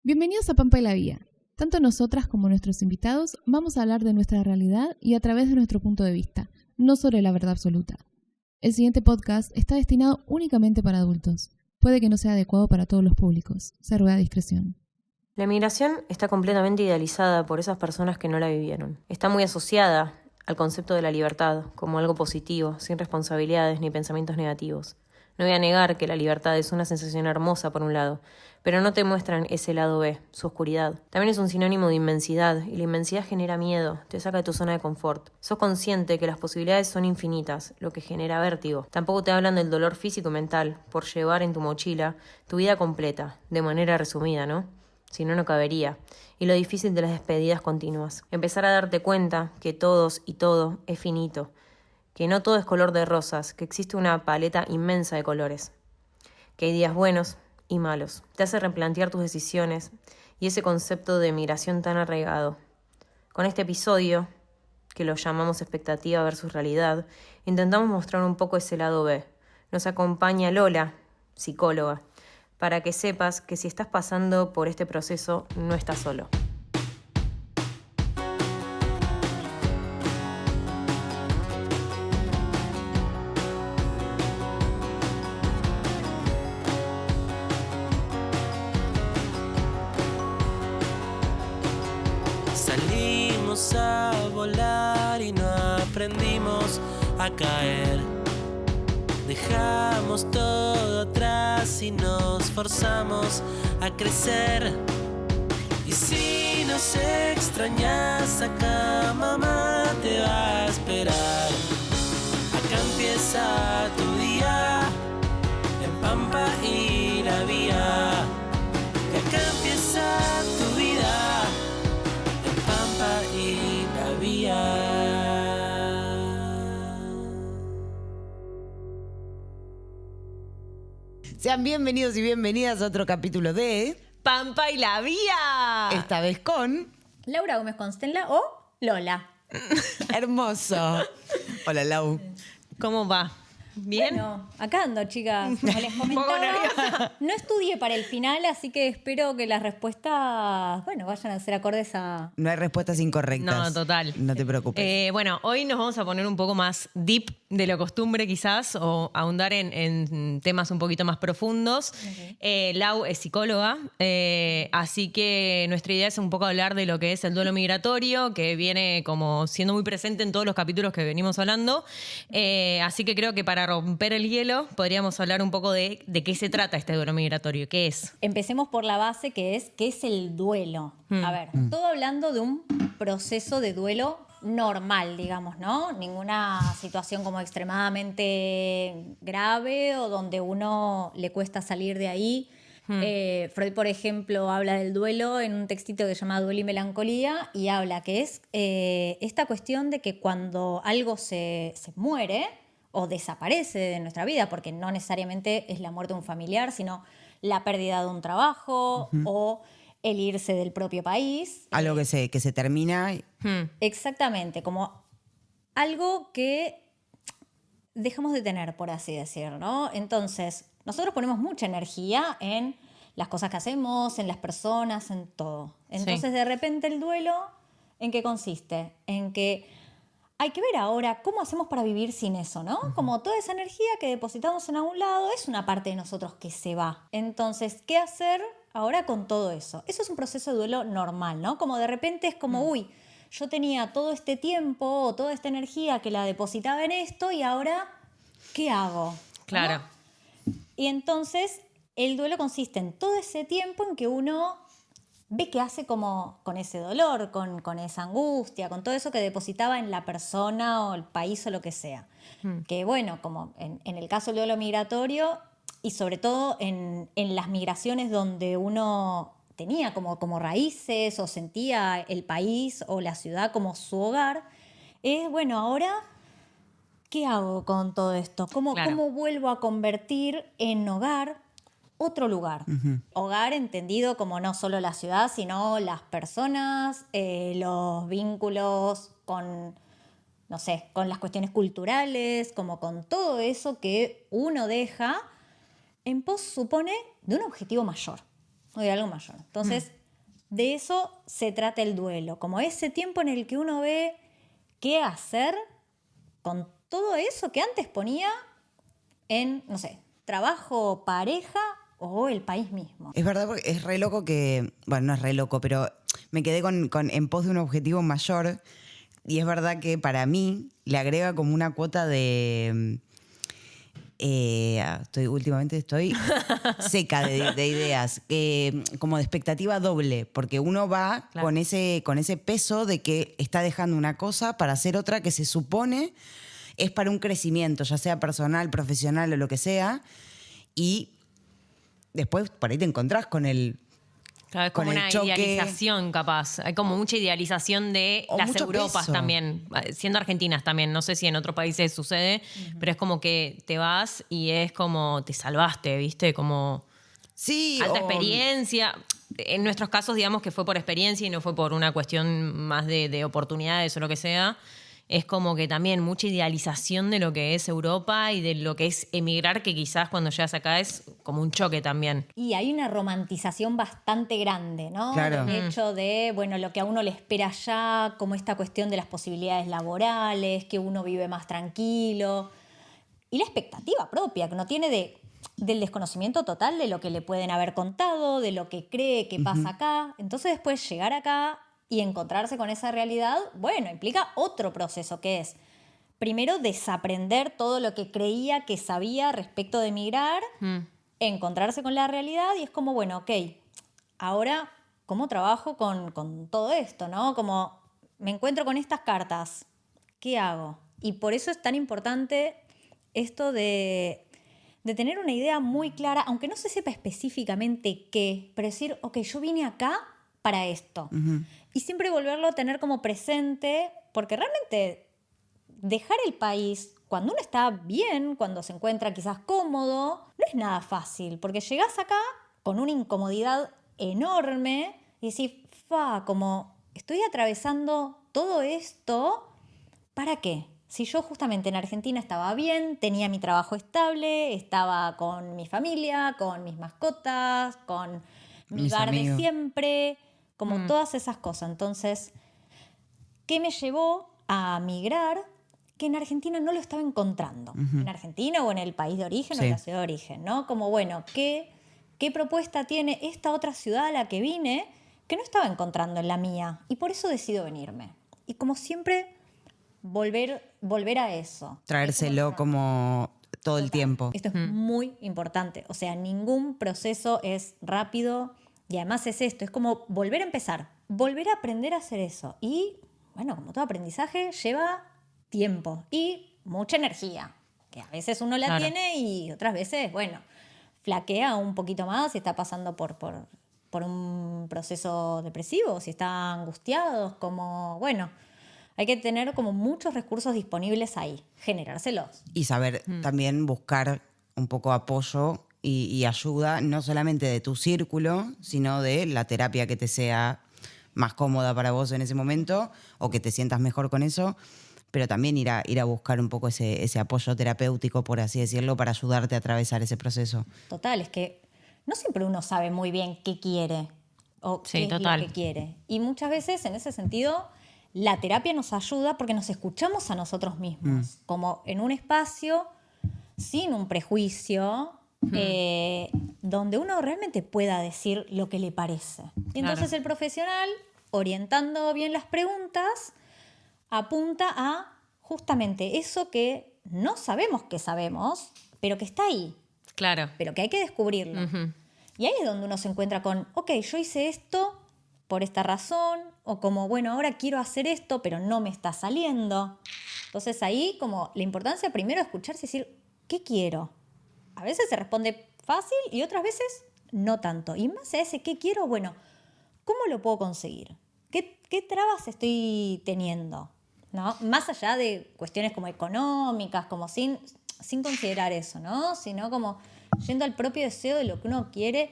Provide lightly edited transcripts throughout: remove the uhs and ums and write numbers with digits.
Bienvenidos a Pampa y la Vía. Tanto nosotras como nuestros invitados vamos a hablar de nuestra realidad y a través de nuestro punto de vista, no sobre la verdad absoluta. El siguiente podcast está destinado únicamente para adultos. Puede que no sea adecuado para todos los públicos. Se ruega discreción. La migración está completamente idealizada por esas personas que no la vivieron. Está muy asociada al concepto de la libertad como algo positivo, sin responsabilidades ni pensamientos negativos. No voy a negar que la libertad es una sensación hermosa por un lado, pero no te muestran ese lado B, su oscuridad. También es un sinónimo de inmensidad, y la inmensidad genera miedo, te saca de tu zona de confort. Sos consciente que las posibilidades son infinitas, lo que genera vértigo. Tampoco te hablan del dolor físico y mental por llevar en tu mochila tu vida completa, de manera resumida, ¿no? Si no, no cabería. Y lo difícil de las despedidas continuas. Empezar a darte cuenta que todos y todo es finito, que no todo es color de rosas, que existe una paleta inmensa de colores, que hay días buenos y malos. Te hace replantear tus decisiones y ese concepto de migración tan arraigado. Con este episodio, que lo llamamos expectativa versus realidad, intentamos mostrar un poco ese lado B. Nos acompaña Lola, psicóloga, para que sepas que si estás pasando por este proceso, no estás solo. Salimos a volar y no aprendimos a caer. Dejamos todo atrás y nos forzamos a crecer. Y si nos extrañas acá, mamá te va a esperar. Acá empieza tu día, en Pampa y la Vía. Y acá empieza tu vida, en Pampa y la Vía. Sean bienvenidos y bienvenidas a otro capítulo de ¡Pampa y la Vía! Esta vez con Laura Gómez Constenla o Lola. Hermoso. Hola, Lau. ¿Cómo va? ¿Bien? Bueno, acá ando, chicas. Como les comentaba, no estudié para el final, así que espero que las respuestas, vayan a ser acordes a... No hay respuestas incorrectas. No, total. No te preocupes. Bueno, hoy nos vamos a poner un poco más deep de lo costumbre quizás, o ahondar en temas un poquito más profundos. Lau es psicóloga, así que nuestra idea es un poco hablar de lo que es el duelo migratorio, que viene como siendo muy presente en todos los capítulos que venimos hablando. Así que creo que para romper el hielo podríamos hablar un poco de qué se trata este duelo migratorio, qué es. Empecemos por la base, que es ¿qué es el duelo? A ver, todo hablando de un proceso de duelo normal, digamos, ¿no? Ninguna situación como extremadamente grave o donde uno le cuesta salir de ahí. Freud, por ejemplo, habla del duelo en un textito que se llama Duelo y Melancolía, y habla que es esta cuestión de que cuando algo se muere o desaparece de nuestra vida, porque no necesariamente es la muerte de un familiar, sino la pérdida de un trabajo o el irse del propio país. Algo que se termina. Exactamente, como algo que dejamos de tener, por así decirlo, ¿no? Entonces, nosotros ponemos mucha energía en las cosas que hacemos, en las personas, en todo. Entonces, de repente el duelo, ¿en qué consiste? En que hay que ver ahora cómo hacemos para vivir sin eso, ¿no? Como toda esa energía que depositamos en algún lado es una parte de nosotros que se va. Entonces, ¿qué hacer ahora con todo eso? Eso es un proceso de duelo normal, ¿no? Como de repente es como, uy, yo tenía todo este tiempo o toda esta energía que la depositaba en esto y ahora, ¿qué hago? Claro. ¿No? Y entonces el duelo consiste en todo ese tiempo en que uno ve qué hace como con ese dolor, con esa angustia, con todo eso que depositaba en la persona o el país o lo que sea. Que bueno, como en el caso del duelo migratorio y sobre todo en las migraciones donde uno tenía como raíces o sentía el país o la ciudad como su hogar, es bueno, ahora, ¿qué hago con todo esto? ¿Cómo vuelvo a convertir en hogar otro lugar? Hogar entendido como no solo la ciudad, sino las personas, los vínculos con, no sé, con las cuestiones culturales, como con todo eso que uno deja en pos, supone, de un objetivo mayor. o de algo mayor. Entonces, de eso se trata el duelo, como ese tiempo en el que uno ve qué hacer con todo eso que antes ponía en, no sé, trabajo, pareja o el país mismo. Es verdad, porque es re loco que... Bueno, no es re loco, pero me quedé en pos de un objetivo mayor. Y es verdad que para mí le agrega como una cuota de... últimamente estoy seca de ideas, como de expectativa doble, porque uno va Claro. con ese peso de que está dejando una cosa para hacer otra que se supone es para un crecimiento, ya sea personal, profesional o lo que sea, y después por ahí te encontrás con el... Claro, es con como el una choque. idealización, capaz. Hay como mucha idealización de O las mucho Europas peso. también, siendo argentinas también. No sé si en otros países sucede, pero es como que te vas y es como te salvaste, ¿viste? Como Sí, alta o- experiencia. En nuestros casos, digamos que fue por experiencia y no fue por una cuestión más de oportunidades o lo que sea. Es como que también mucha idealización de lo que es Europa y de lo que es emigrar, que quizás cuando llegas acá es como un choque también. Y hay una romantización bastante grande, ¿no? Claro. Del hecho de, bueno, lo que a uno le espera allá, como esta cuestión de las posibilidades laborales, que uno vive más tranquilo. Y la expectativa propia que uno tiene del desconocimiento total de lo que le pueden haber contado, de lo que cree que pasa acá. Entonces después llegar acá y encontrarse con esa realidad, bueno, implica otro proceso que es, primero, desaprender todo lo que creía que sabía respecto de emigrar, encontrarse con la realidad y es como, bueno, ok, ahora, ¿cómo trabajo con todo esto, no? Como me encuentro con estas cartas, ¿qué hago? Y por eso es tan importante esto de tener una idea muy clara, aunque no se sepa específicamente qué, pero decir, ok, yo vine acá para esto. Y siempre volverlo a tener como presente, porque realmente dejar el país cuando uno está bien, cuando se encuentra quizás cómodo, no es nada fácil, porque llegás acá con una incomodidad enorme y decís, como estoy atravesando todo esto, ¿para qué? Si yo justamente en Argentina estaba bien, tenía mi trabajo estable, estaba con mi familia, con mis mascotas, con mi Mis bar de amigos. siempre, como todas esas cosas. Entonces, ¿qué me llevó a migrar? Que en Argentina no lo estaba encontrando. En Argentina o en el país de origen o en Sí. la ciudad de origen, ¿no? Como, bueno, ¿qué propuesta tiene esta otra ciudad a la que vine que no estaba encontrando en la mía? Y por eso decido venirme. Y como siempre, volver a eso. traérselo como todo el Total. tiempo. Esto es muy importante. O sea, ningún proceso es rápido y además es esto, es como volver a empezar, volver a aprender a hacer eso. Y bueno, como todo aprendizaje, lleva tiempo y mucha energía, que a veces uno la Claro. tiene y otras veces, bueno, flaquea un poquito más si está pasando por un proceso depresivo, si está angustiado, como, bueno, hay que tener como muchos recursos disponibles ahí, generárselos. Y saber también buscar un poco apoyo y ayuda, no solamente de tu círculo, sino de la terapia que te sea más cómoda para vos en ese momento o que te sientas mejor con eso, pero también ir a buscar un poco ese apoyo terapéutico, por así decirlo, para ayudarte a atravesar ese proceso. Total, es que no siempre uno sabe muy bien qué quiere o Sí, qué es total. lo que quiere. Y muchas veces, en ese sentido, la terapia nos ayuda porque nos escuchamos a nosotros mismos, como en un espacio sin un prejuicio, donde uno realmente pueda decir lo que le parece. Y entonces Claro. el profesional, orientando bien las preguntas, apunta a justamente eso que no sabemos que sabemos, pero que está ahí, Claro. pero que hay que descubrirlo. Y ahí es donde uno se encuentra con, ok, yo hice esto por esta razón, o como, bueno, ahora quiero hacer esto, pero no me está saliendo. Entonces ahí como la importancia primero de escucharse y decir, ¿qué quiero? A veces se responde fácil y otras veces no tanto. Y más a ese ¿qué quiero? Bueno, ¿cómo lo puedo conseguir? ¿Qué trabas estoy teniendo? ¿No? Más allá de cuestiones como económicas, como sin considerar eso, ¿no? Sino como yendo al propio deseo de lo que uno quiere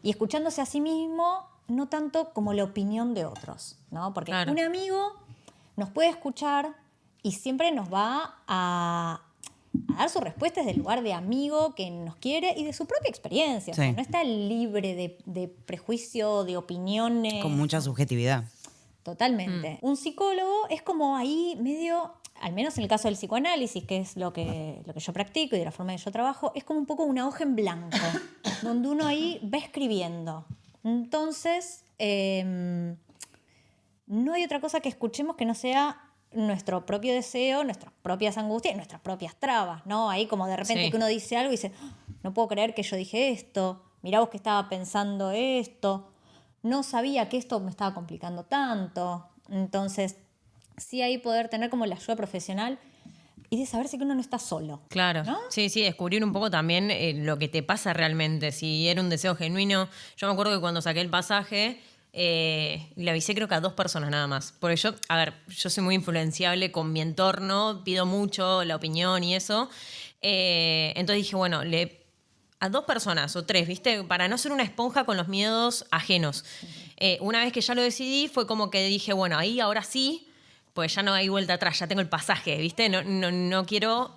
y escuchándose a sí mismo, no tanto como la opinión de otros, ¿no? Porque Claro. un amigo nos puede escuchar y siempre nos va a a dar su respuesta desde el lugar de amigo que nos quiere y de su propia experiencia. Sí. O sea, no está libre de prejuicio, de opiniones. Con mucha subjetividad. Totalmente. Un psicólogo es como ahí medio, al menos en el caso del psicoanálisis, que es lo que yo practico y de la forma que yo trabajo, es como un poco una hoja en blanco, donde uno ahí va escribiendo. Entonces, no hay otra cosa que escuchemos que no sea nuestro propio deseo, nuestras propias angustias y nuestras propias trabas, ¿no? Ahí como de repente Sí. que uno dice algo y dice, "Ah, no puedo creer que yo dije esto, mirá vos que estaba pensando esto, no sabía que esto me estaba complicando tanto". Entonces, sí ahí poder tener como la ayuda profesional y de saberse que uno no está solo. Claro, ¿no? sí, descubrir un poco también lo que te pasa realmente, si era un deseo genuino. Yo me acuerdo que cuando saqué el pasaje, le avisé creo que a 2 personas nada más. Porque yo soy muy influenciable con mi entorno, pido mucho la opinión y eso. Entonces dije, bueno, a 2 personas o 3, ¿viste? Para no ser una esponja con los miedos ajenos. Una vez que ya lo decidí, fue como que dije, bueno, ahí ahora sí, pues ya no hay vuelta atrás, ya tengo el pasaje, ¿viste? No quiero,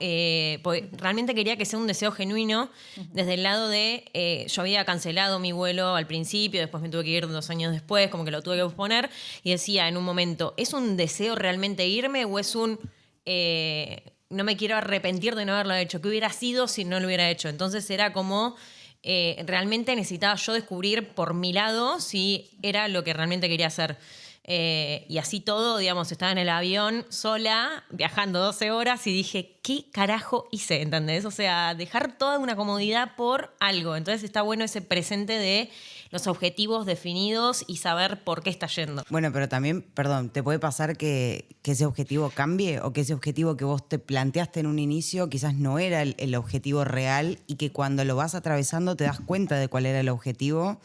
porque realmente quería que sea un deseo genuino desde el lado de, yo había cancelado mi vuelo al principio, después me tuve que ir 2 años después, como que lo tuve que posponer, y decía en un momento, ¿es un deseo realmente irme o es un... no me quiero arrepentir de no haberlo hecho? ¿Qué hubiera sido si no lo hubiera hecho? Entonces era como... realmente necesitaba yo descubrir por mi lado si era lo que realmente quería hacer. Y así todo, digamos, estaba en el avión sola, viajando 12 horas y dije, ¿qué carajo hice? ¿Entendés? O sea, dejar toda una comodidad por algo. Entonces está bueno ese presente de los objetivos definidos y saber por qué está yendo. Bueno, pero también, perdón, ¿te puede pasar que ese objetivo cambie o que ese objetivo que vos te planteaste en un inicio quizás no era el objetivo real y que cuando lo vas atravesando te das cuenta de cuál era el objetivo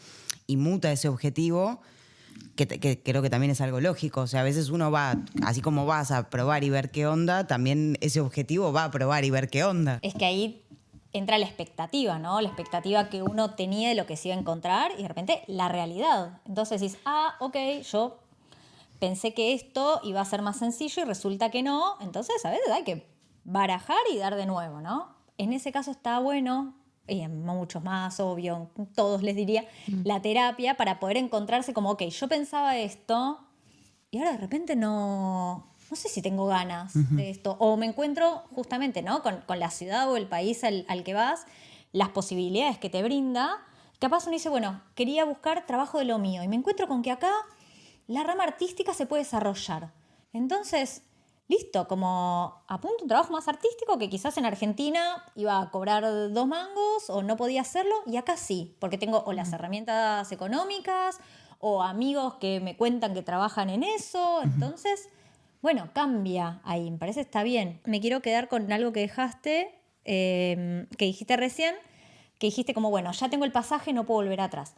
y muta ese objetivo? Que creo que también es algo lógico. O sea, a veces uno va, así como vas a probar y ver qué onda, también ese objetivo va a probar y ver qué onda. Es que ahí entra la expectativa, ¿no? La expectativa que uno tenía de lo que se iba a encontrar y de repente la realidad. Entonces decís, ok, yo pensé que esto iba a ser más sencillo y resulta que no. Entonces a veces hay que barajar y dar de nuevo, ¿no? En ese caso está bueno, y en muchos más, obvio, todos les diría, la terapia para poder encontrarse como, ok, yo pensaba esto y ahora de repente no sé si tengo ganas de esto. O me encuentro justamente, ¿no? Con la ciudad o el país al que vas, las posibilidades que te brinda. Capaz uno dice, bueno, quería buscar trabajo de lo mío y me encuentro con que acá la rama artística se puede desarrollar. Entonces, listo, como apunto un trabajo más artístico que quizás en Argentina iba a cobrar 2 mangos o no podía hacerlo y acá sí, porque tengo o las herramientas económicas o amigos que me cuentan que trabajan en eso. Entonces, bueno, cambia ahí, me parece está bien. Me quiero quedar con algo que dejaste, que dijiste recién, que dijiste como, bueno, ya tengo el pasaje, no puedo volver atrás.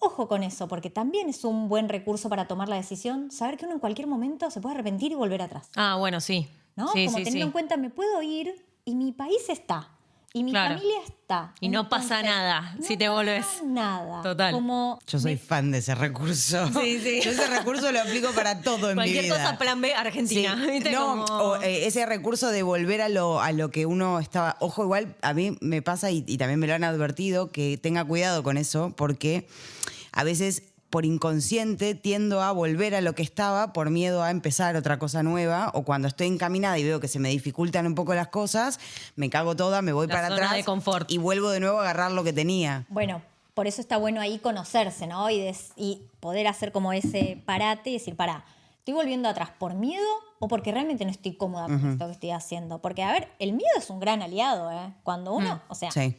Ojo con eso, porque también es un buen recurso para tomar la decisión, saber que uno en cualquier momento se puede arrepentir y volver atrás. Ah, bueno, sí. ¿No? Sí, como sí, teniendo sí. en cuenta, me puedo ir y mi país está. Y mi Claro. familia está. Y no pasa nada si te volvés. No pasa nada. Total. Como Yo soy fan de ese recurso. Sí, sí. Yo ese recurso lo aplico para todo en mi Cualquier vida. cosa, plan B, Argentina. Sí. ¿Viste? No, Como- o, ese recurso de volver a lo que uno estaba... Ojo, igual a mí me pasa y también me lo han advertido, que tenga cuidado con eso, porque a veces por inconsciente tiendo a volver a lo que estaba por miedo a empezar otra cosa nueva, o cuando estoy encaminada y veo que se me dificultan un poco las cosas, me cago toda, me voy La para zona atrás de confort. y vuelvo de nuevo a agarrar lo que tenía. Bueno, por eso está bueno ahí conocerse, ¿no? Y poder hacer como ese parate y decir, pará, ¿estoy volviendo atrás por miedo o porque realmente no estoy cómoda con esto que estoy haciendo? Porque, a ver, el miedo es un gran aliado, ¿eh? Cuando uno, o sea, Sí.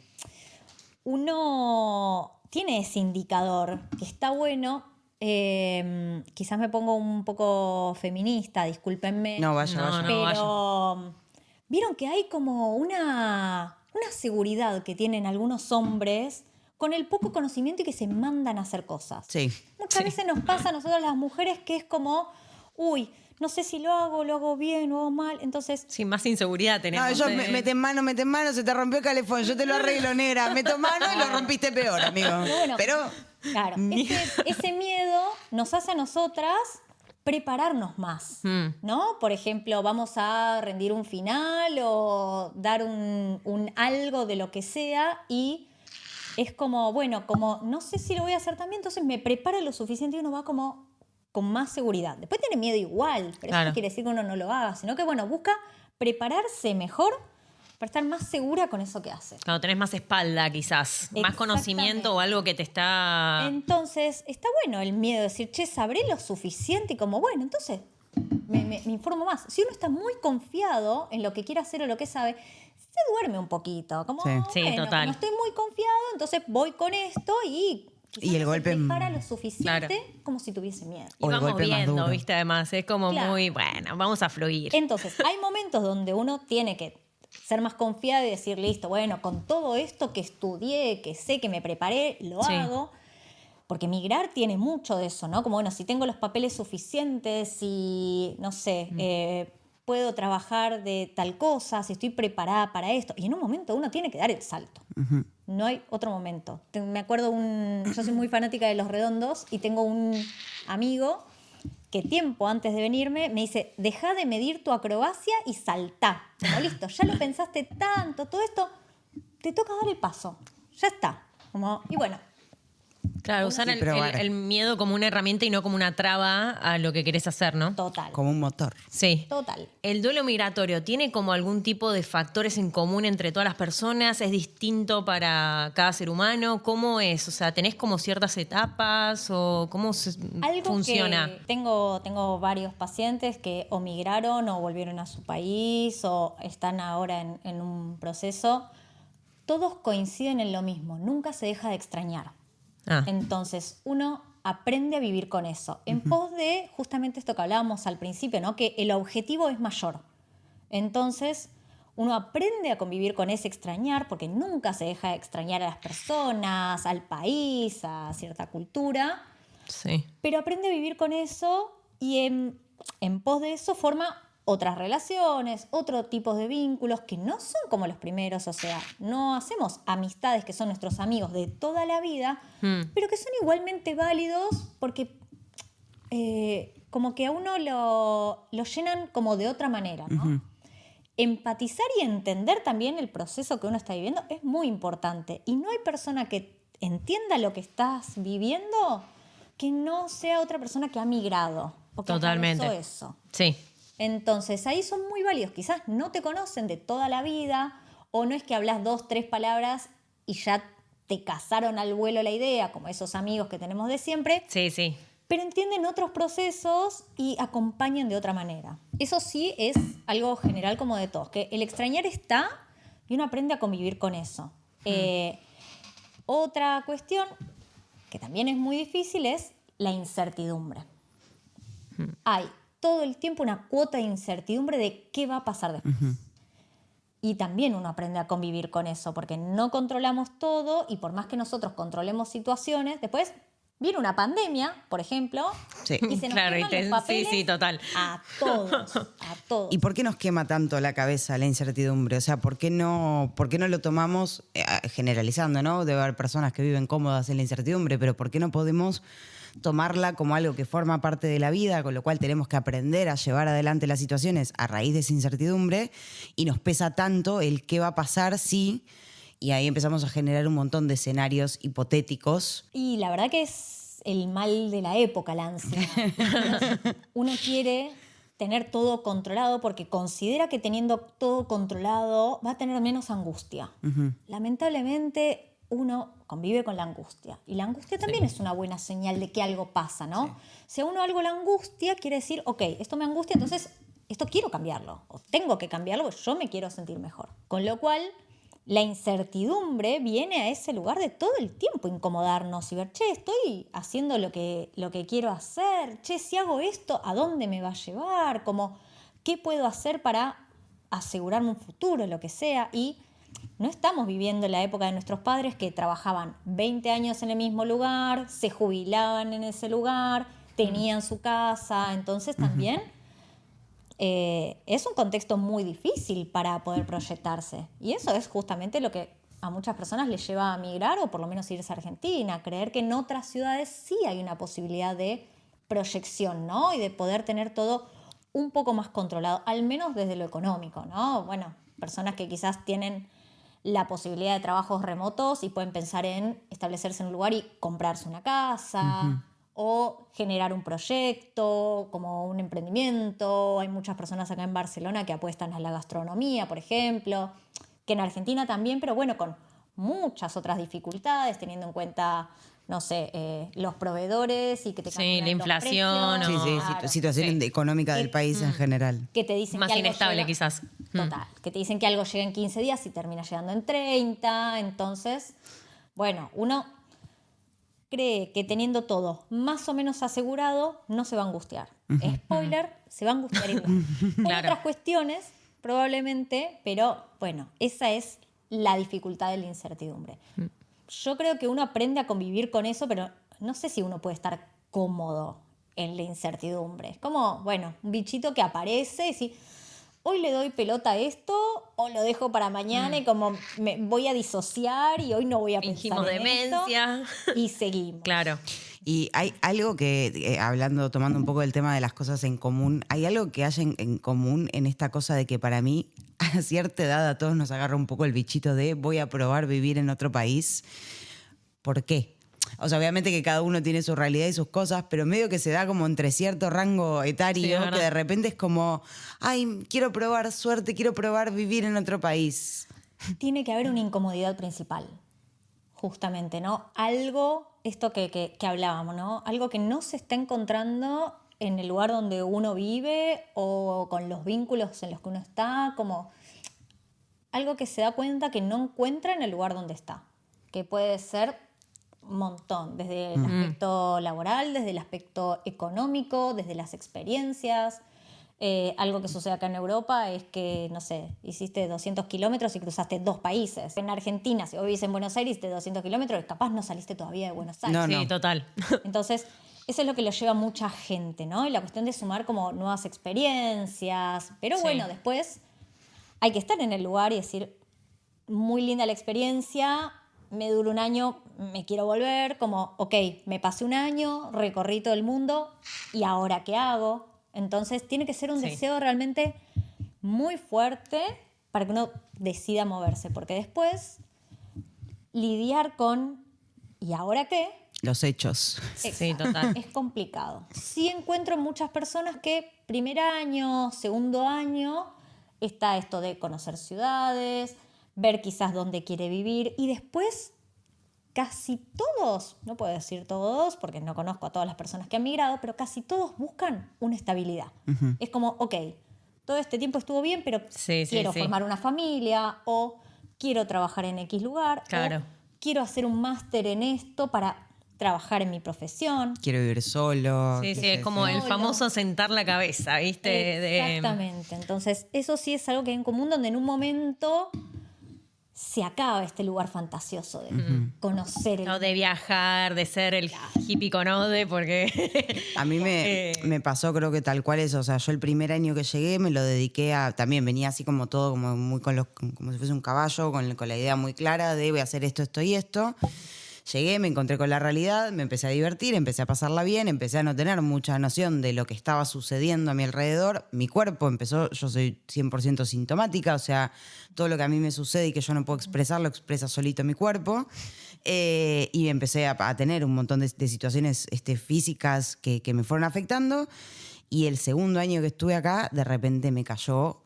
uno tiene ese indicador que está bueno. Quizás me pongo un poco feminista, discúlpenme. No, vaya, No, vaya. no. Pero vieron que hay como una seguridad que tienen algunos hombres con el poco conocimiento y que se mandan a hacer cosas. Sí. Muchas veces nos pasa a nosotros las mujeres que es como, uy, no sé si lo hago bien, lo hago mal. Entonces, Sí, más inseguridad tenemos. No, yo mete mano, se te rompió el calefón, yo te lo arreglo, negra. Meto mano y lo rompiste peor, amigo. Bueno, Pero claro, ese miedo nos hace a nosotras prepararnos más, ¿no? Por ejemplo, vamos a rendir un final o dar un algo de lo que sea y es como, bueno, como no sé si lo voy a hacer también, entonces me preparo lo suficiente y uno va como con más seguridad. Después tiene miedo igual, pero eso no quiere decir que uno no lo haga, sino que, bueno, busca prepararse mejor para estar más segura con eso que hace. Cuando tenés más espalda, quizás, más conocimiento o algo que te está... Entonces, está bueno el miedo de decir, che, sabré lo suficiente y como, bueno, entonces me informo más. Si uno está muy confiado en lo que quiere hacer o lo que sabe, se duerme un poquito. Como, Sí, bueno, total. como estoy muy confiado, entonces voy con esto y Y el golpe... prepara lo suficiente como si tuviese miedo. Y O el vamos golpe más viendo, duro. ¿viste? Además, es como Claro. muy, bueno, vamos a fluir. Entonces, hay momentos donde uno tiene que ser más confiado y decir, listo, bueno, con todo esto que estudié, que sé, que me preparé, lo hago. Porque migrar tiene mucho de eso, ¿no? Como, bueno, si tengo los papeles suficientes, si, no sé, puedo trabajar de tal cosa, si estoy preparada para esto. Y en un momento uno tiene que dar el salto. No hay otro momento. Me acuerdo, yo soy muy fanática de Los Redondos y tengo un amigo que tiempo antes de venirme me dice, deja de medir tu acrobacia y saltá. Como listo, ya lo pensaste tanto, todo esto, te toca dar el paso. Ya está. Como, y bueno, Claro, usar Sí, probar. el miedo como una herramienta y no como una traba a lo que querés hacer, ¿no? total. Como un motor. Sí. Total. ¿El duelo migratorio tiene como algún tipo de factores en común entre todas las personas? ¿Es distinto para cada ser humano? ¿Cómo es? O sea, ¿tenés como ciertas etapas o cómo Algo funciona? que tengo varios pacientes que o migraron o volvieron a su país o están ahora en un proceso. Todos coinciden en lo mismo, nunca se deja de extrañar. Ah, Entonces, uno aprende a vivir con eso. En pos de justamente esto que hablábamos al principio, ¿no? Que el objetivo es mayor. Entonces, uno aprende a convivir con ese extrañar, porque nunca se deja de extrañar a las personas, al país, a cierta cultura, sí. pero aprende a vivir con eso y en pos de eso forma otras relaciones, otro tipo de vínculos que no son como los primeros, o sea, no hacemos amistades que son nuestros amigos de toda la vida, pero que son igualmente válidos porque como que a uno lo llenan como de otra manera, ¿no? Empatizar y entender también el proceso que uno está viviendo es muy importante y no hay persona que entienda lo que estás viviendo que no sea otra persona que ha migrado o que Totalmente. atravesó eso. Sí. Entonces, ahí son muy válidos. Quizás no te conocen de toda la vida o no es que hablas 2, 3 palabras y ya te casaron al vuelo la idea, como esos amigos que tenemos de siempre, Sí, sí. pero entienden otros procesos y acompañan de otra manera. Eso sí es algo general como de todos, que el extrañar está y uno aprende a convivir con eso. Otra cuestión que también es muy difícil es la incertidumbre. Hay todo el tiempo una cuota de incertidumbre de qué va a pasar después. Y también uno aprende a convivir con eso, porque no controlamos todo y por más que nosotros controlemos situaciones, después viene una pandemia, por ejemplo, Sí. y se nos Claro, queman y los papeles sí, total. a todos, a todos. ¿Y por qué nos quema tanto la cabeza la incertidumbre? O sea, ¿por qué no lo tomamos generalizando, ¿no? Debe haber personas que viven cómodas en la incertidumbre, pero ¿por qué no podemos tomarla como algo que forma parte de la vida, con lo cual tenemos que aprender a llevar adelante las situaciones a raíz de esa incertidumbre y nos pesa tanto el qué va a pasar si... Y ahí empezamos a generar un montón de escenarios hipotéticos. Y la verdad que es el mal de la época, la ansiedad. Uno quiere tener todo controlado porque considera que teniendo todo controlado va a tener menos angustia. Lamentablemente uno convive con la angustia y la angustia también es una buena señal de que algo pasa, ¿no? Sí. Si a uno algo la angustia, quiere decir, ok, esto me angustia, entonces esto quiero cambiarlo o tengo que cambiarlo porque yo me quiero sentir mejor. Con lo cual, la incertidumbre viene a ese lugar de todo el tiempo incomodarnos y ver, che, estoy haciendo lo que quiero hacer, che, si hago esto, ¿a dónde me va a llevar? Como, ¿qué puedo hacer para asegurarme un futuro, lo que sea? Y no estamos viviendo la época de nuestros padres que trabajaban 20 años en el mismo lugar, se jubilaban en ese lugar, tenían su casa, entonces también es un contexto muy difícil para poder proyectarse. Y eso es justamente lo que a muchas personas les lleva a migrar o por lo menos irse a Argentina, creer que en otras ciudades sí hay una posibilidad de proyección, ¿no? Y de poder tener todo un poco más controlado, al menos desde lo económico, ¿no? Bueno, personas que quizás tienen la posibilidad de trabajos remotos y pueden pensar en establecerse en un lugar y comprarse una casa o generar un proyecto como un emprendimiento. Hay muchas personas acá en Barcelona que apuestan a la gastronomía, por ejemplo, que en Argentina también, pero bueno, con muchas otras dificultades, teniendo en cuenta, no sé, los proveedores y que te Sí, cambian la los inflación precios. Sí, sí, Claro. situación económica del país en general. Que te dicen Más que algo inestable llega- quizás. Total, que te dicen que algo llega en 15 días y termina llegando en 30. Entonces, bueno, uno cree que teniendo todo más o menos asegurado no se va a angustiar. Spoiler, se va a angustiar igual. Por Claro. otras cuestiones, probablemente, pero bueno, esa es la dificultad de la incertidumbre. Yo creo que uno aprende a convivir con eso, pero no sé si uno puede estar cómodo en la incertidumbre. Es como, bueno, un bichito que aparece y si hoy le doy pelota a esto o lo dejo para mañana y como me voy a disociar y hoy no voy a pensar Fingimos en demencia. esto y seguimos. Claro. Y hay algo que, tomando un poco del tema de las cosas en común, hay algo que hay en común en esta cosa de que para mí, a cierta edad, a todos nos agarra un poco el bichito de voy a probar vivir en otro país. ¿Por qué? O sea, obviamente que cada uno tiene su realidad y sus cosas, pero medio que se da como entre cierto rango Sí, etario, es verdad. que de repente es como, ay, quiero probar suerte, quiero probar vivir en otro país. Tiene que haber una incomodidad principal, justamente, ¿no? Algo, esto que hablábamos, ¿no? Algo que no se está encontrando en el lugar donde uno vive o con los vínculos en los que uno está, como algo que se da cuenta que no encuentra en el lugar donde está, que puede ser un montón, desde el aspecto laboral, desde el aspecto económico, desde las experiencias. Algo que sucede acá en Europa es que, no sé, hiciste 200 kilómetros y cruzaste 2 países. En Argentina, si vos vivís en Buenos Aires, hiciste 200 kilómetros, capaz no saliste todavía de Buenos Aires. No, Sí, no. total. Entonces, eso es lo que lo lleva a mucha gente, ¿no? Y la cuestión de sumar como nuevas experiencias. Pero Sí. bueno, después hay que estar en el lugar y decir, muy linda la experiencia, me dura un año, me quiero volver, como, ok, me pasé un año, recorrí todo el mundo, ¿y ahora qué hago? Entonces tiene que ser un Sí. deseo realmente muy fuerte para que uno decida moverse, porque después lidiar con, ¿y ahora qué? Los hechos. Sí, total. Es complicado. Sí encuentro muchas personas que primer año, segundo año, está esto de conocer ciudades, ver quizás dónde quiere vivir y después casi todos, no puedo decir todos porque no conozco a todas las personas que han migrado, pero casi todos buscan una estabilidad. Es como, ok, todo este tiempo estuvo bien, pero Sí, sí, quiero sí. formar una familia o quiero trabajar en X lugar Claro. o quiero hacer un máster en esto para trabajar en mi profesión. Quiero vivir solo. Sí, qué sí, sé es como yo. el Solo. famoso sentar la cabeza, ¿viste? Exactamente. Entonces, eso sí es algo que hay en común, donde en un momento se acaba este lugar fantasioso de conocer el No, de viajar, de ser el hippie con ode, porque... A mí me pasó, creo que tal cual eso. O sea, yo el primer año que llegué me lo dediqué a. También venía así como todo, como muy como si fuese un caballo, con la idea muy clara de voy a hacer esto, esto y esto. Llegué, me encontré con la realidad, me empecé a divertir, empecé a pasarla bien, empecé a no tener mucha noción de lo que estaba sucediendo a mi alrededor. Mi cuerpo empezó, yo soy 100% sintomática, o sea, todo lo que a mí me sucede y que yo no puedo expresar, lo expresa solito mi cuerpo. Y empecé a tener un montón de situaciones físicas que me fueron afectando. Y el segundo año que estuve acá, de repente me cayó,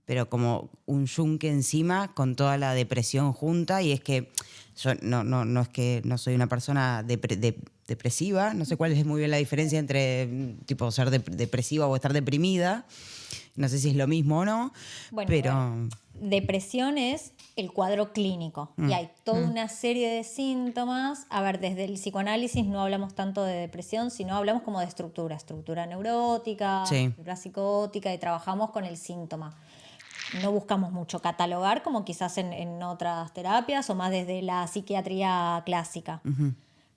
pero como un yunque encima con toda la depresión junta. Y es que yo no es que no soy una persona depresiva, no sé cuál es muy bien la diferencia entre tipo ser depresiva o estar deprimida. No sé si es lo mismo o no, Bueno, pero... bueno, depresión es el cuadro clínico y hay toda una serie de síntomas. A ver, desde el psicoanálisis no hablamos tanto de depresión, sino hablamos como de estructura neurótica, Sí. estructura psicótica y trabajamos con el síntoma. No buscamos mucho catalogar como quizás en otras terapias o más desde la psiquiatría clásica.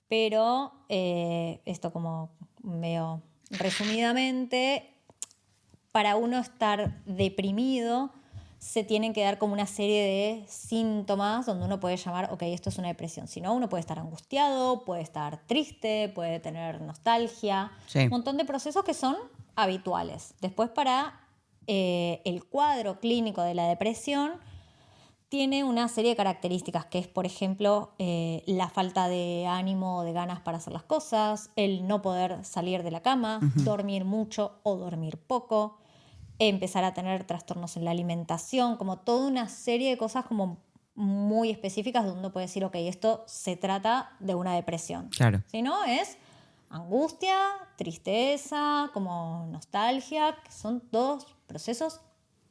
Pero esto como medio resumidamente, para uno estar deprimido se tienen que dar como una serie de síntomas donde uno puede llamar, ok, esto es una depresión. Si no, uno puede estar angustiado, puede estar triste, puede tener nostalgia, Sí. un montón de procesos que son habituales. Después para el cuadro clínico de la depresión tiene una serie de características que es, por ejemplo, la falta de ánimo o de ganas para hacer las cosas, el no poder salir de la cama, dormir mucho o dormir poco, empezar a tener trastornos en la alimentación, como toda una serie de cosas como muy específicas donde uno puede decir, ok, esto se trata de una depresión. Claro. Si no, es angustia, tristeza, como nostalgia, que son todos procesos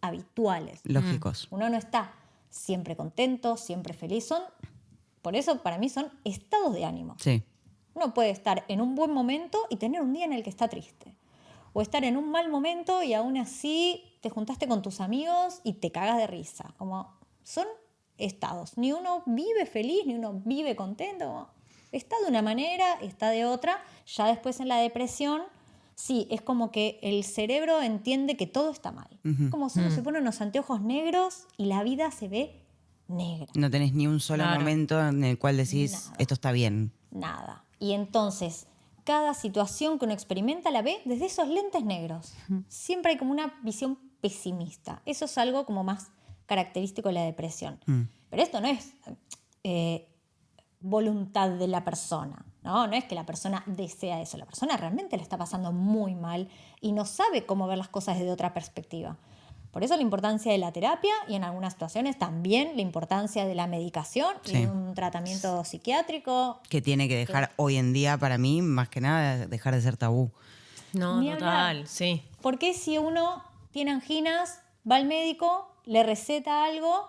habituales. Lógicos. Uno no está siempre contento, siempre feliz. Por eso, para mí, son estados de ánimo. Sí. Uno puede estar en un buen momento y tener un día en el que está triste. O estar en un mal momento y aún así te juntaste con tus amigos y te cagas de risa. Como son estados. Ni uno vive feliz, ni uno vive contento. Está de una manera, está de otra. Ya después en la depresión, sí, es como que el cerebro entiende que todo está mal. Como si uno se pone unos anteojos negros y la vida se ve negra. No tenés ni un solo Claro. momento en el cual decís, Nada. esto está bien. Nada. Y entonces, cada situación que uno experimenta la ve desde esos lentes negros. Siempre hay como una visión pesimista. Eso es algo como más característico de la depresión. Pero esto no es voluntad de la persona, ¿no? No es que la persona desea eso. La persona realmente le está pasando muy mal y no sabe cómo ver las cosas desde otra perspectiva. Por eso la importancia de la terapia y en algunas situaciones también la importancia de la medicación Sí. y de un tratamiento psiquiátrico. Que tiene que dejar hoy en día, para mí, más que nada, dejar de ser tabú. No, Ni total, hablar. sí. Porque si uno tiene anginas, va al médico, le receta algo,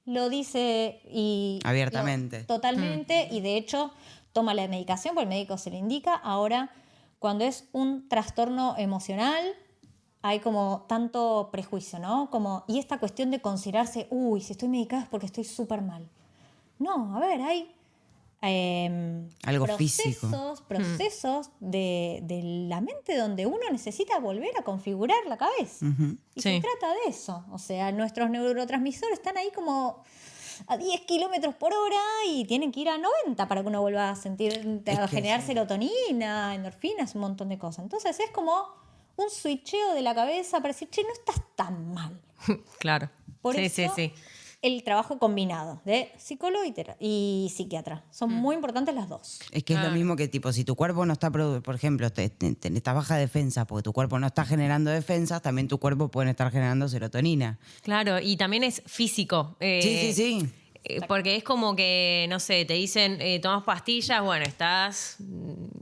lo dice y Abiertamente. Totalmente, y de hecho toma la medicación porque el médico se le indica. Ahora, cuando es un trastorno emocional, hay como tanto prejuicio, ¿no? Y esta cuestión de considerarse, uy, si estoy medicada es porque estoy súper mal. No, a ver, hay Algo físico. procesos de la mente donde uno necesita volver a configurar la cabeza. Y Sí. se trata de eso. O sea, nuestros neurotransmisores están ahí como a 10 kilómetros por hora y tienen que ir a 90 para que uno vuelva a sentir, a generar serotonina, endorfinas, un montón de cosas. Entonces es como un switcheo de la cabeza para decir, che, no estás tan mal. Claro. Por sí, eso, sí. el trabajo combinado de psicólogo y psiquiatra. Son muy importantes las dos. Es que es lo mismo que, tipo, si tu cuerpo no está, por ejemplo, estás baja defensa porque tu cuerpo no está generando defensas, también tu cuerpo puede estar generando serotonina. Claro, y también es físico. Sí. Porque es como que, no sé, te dicen, tomas pastillas, bueno, estás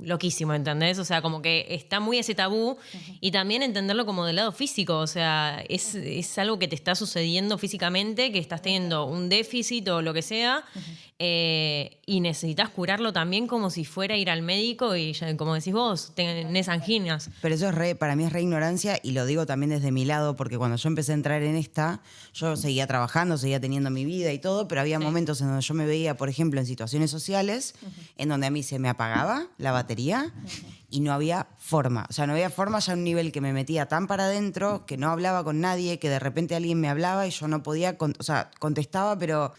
loquísimo, ¿entendés? O sea, como que está muy ese tabú y también entenderlo como del lado físico, o sea, es algo que te está sucediendo físicamente, que estás teniendo un déficit o lo que sea, y necesitas curarlo también como si fuera a ir al médico y, como decís vos, tenés anginas. Pero eso para mí es re ignorancia y lo digo también desde mi lado porque cuando yo empecé a entrar en esta, yo seguía trabajando, seguía teniendo mi vida y todo, pero había momentos en donde yo me veía, por ejemplo, en situaciones sociales, en donde a mí se me apagaba la batería y no había forma. O sea, no había forma ya a un nivel que me metía tan para adentro, que no hablaba con nadie, que de repente alguien me hablaba y yo no podía, contestaba, pero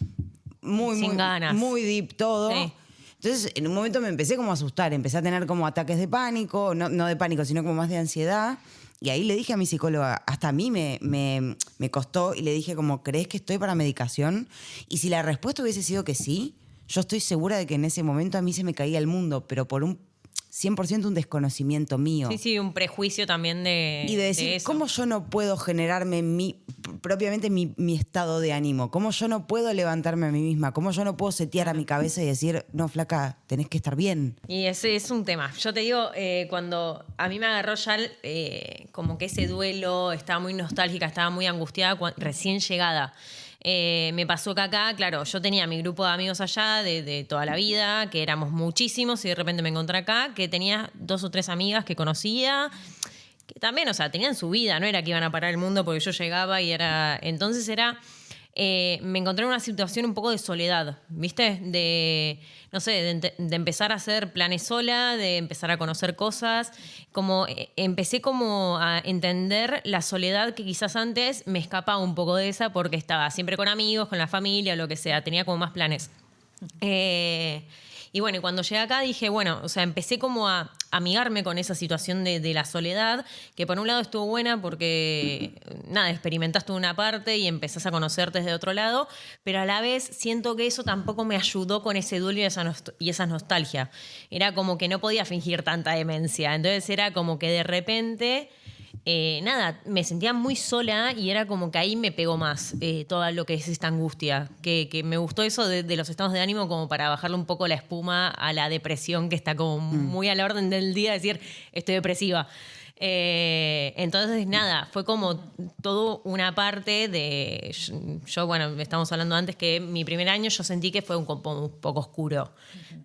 Sin ganas. muy deep todo. Sí. Entonces, en un momento me empecé como a asustar, empecé a tener como ataques de pánico, no de pánico, sino como más de ansiedad. Y ahí le dije a mi psicóloga, hasta a mí me costó, y le dije como, ¿crees que estoy para medicación? Y si la respuesta hubiese sido que sí, yo estoy segura de que en ese momento a mí se me caía el mundo, pero por un 100% un desconocimiento mío. Sí, un prejuicio también de Y de decir, eso. ¿cómo yo no puedo generarme propiamente mi estado de ánimo? ¿Cómo yo no puedo levantarme a mí misma? ¿Cómo yo no puedo setear a mi cabeza y decir, no, flaca, tenés que estar bien? Y ese es un tema. Yo te digo, cuando a mí me agarró ya como que ese duelo, estaba muy nostálgica, estaba muy angustiada, recién llegada. Me pasó que acá, claro, yo tenía mi grupo de amigos allá de toda la vida, que éramos muchísimos, y de repente me encontré acá, que tenía 2 o 3 amigas que conocía, que también, o sea, tenían su vida, no era que iban a parar el mundo porque yo llegaba y era... Entonces era me encontré en una situación un poco de soledad, ¿viste? No sé, de empezar a hacer planes sola, de empezar a conocer cosas. Como empecé como a entender la soledad que quizás antes me escapaba un poco de esa porque estaba siempre con amigos, con la familia, lo que sea. Tenía como más planes. Y bueno, y cuando llegué acá dije, bueno, o sea, empecé como a amigarme con esa situación de la soledad, que por un lado estuvo buena porque, nada, experimentaste una parte y empezás a conocerte desde otro lado, pero a la vez siento que eso tampoco me ayudó con ese duelo y esa nostalgia. Era como que no podía fingir tanta demencia, entonces era como que de repente... nada, me sentía muy sola y era como que ahí me pegó más todo lo que es esta angustia, que me gustó eso de los estados de ánimo como para bajarle un poco la espuma a la depresión que está como muy a la orden del día, decir, estoy depresiva. Entonces, nada, fue como todo una parte de... Yo, bueno, estamos hablando antes que mi primer año yo sentí que fue un poco oscuro,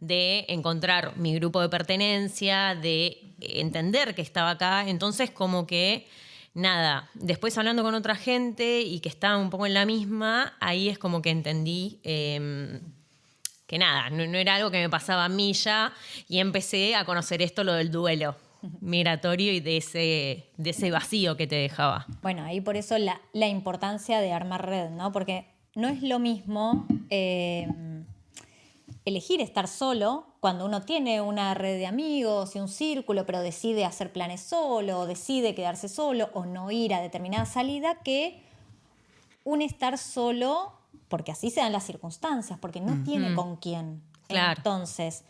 de encontrar mi grupo de pertenencia, de entender que estaba acá. Entonces, como que, nada, después hablando con otra gente y que estaba un poco en la misma, ahí es como que entendí... que nada, no era algo que me pasaba a mí ya, y empecé a conocer esto, lo del duelo migratorio y de ese vacío que te dejaba. Bueno, ahí por eso la importancia de armar red, ¿no? Porque no es lo mismo elegir estar solo cuando uno tiene una red de amigos y un círculo, pero decide hacer planes solo, o decide quedarse solo o no ir a determinada salida, que un estar solo porque así se dan las circunstancias, porque no tiene con quién. Claro. Entonces,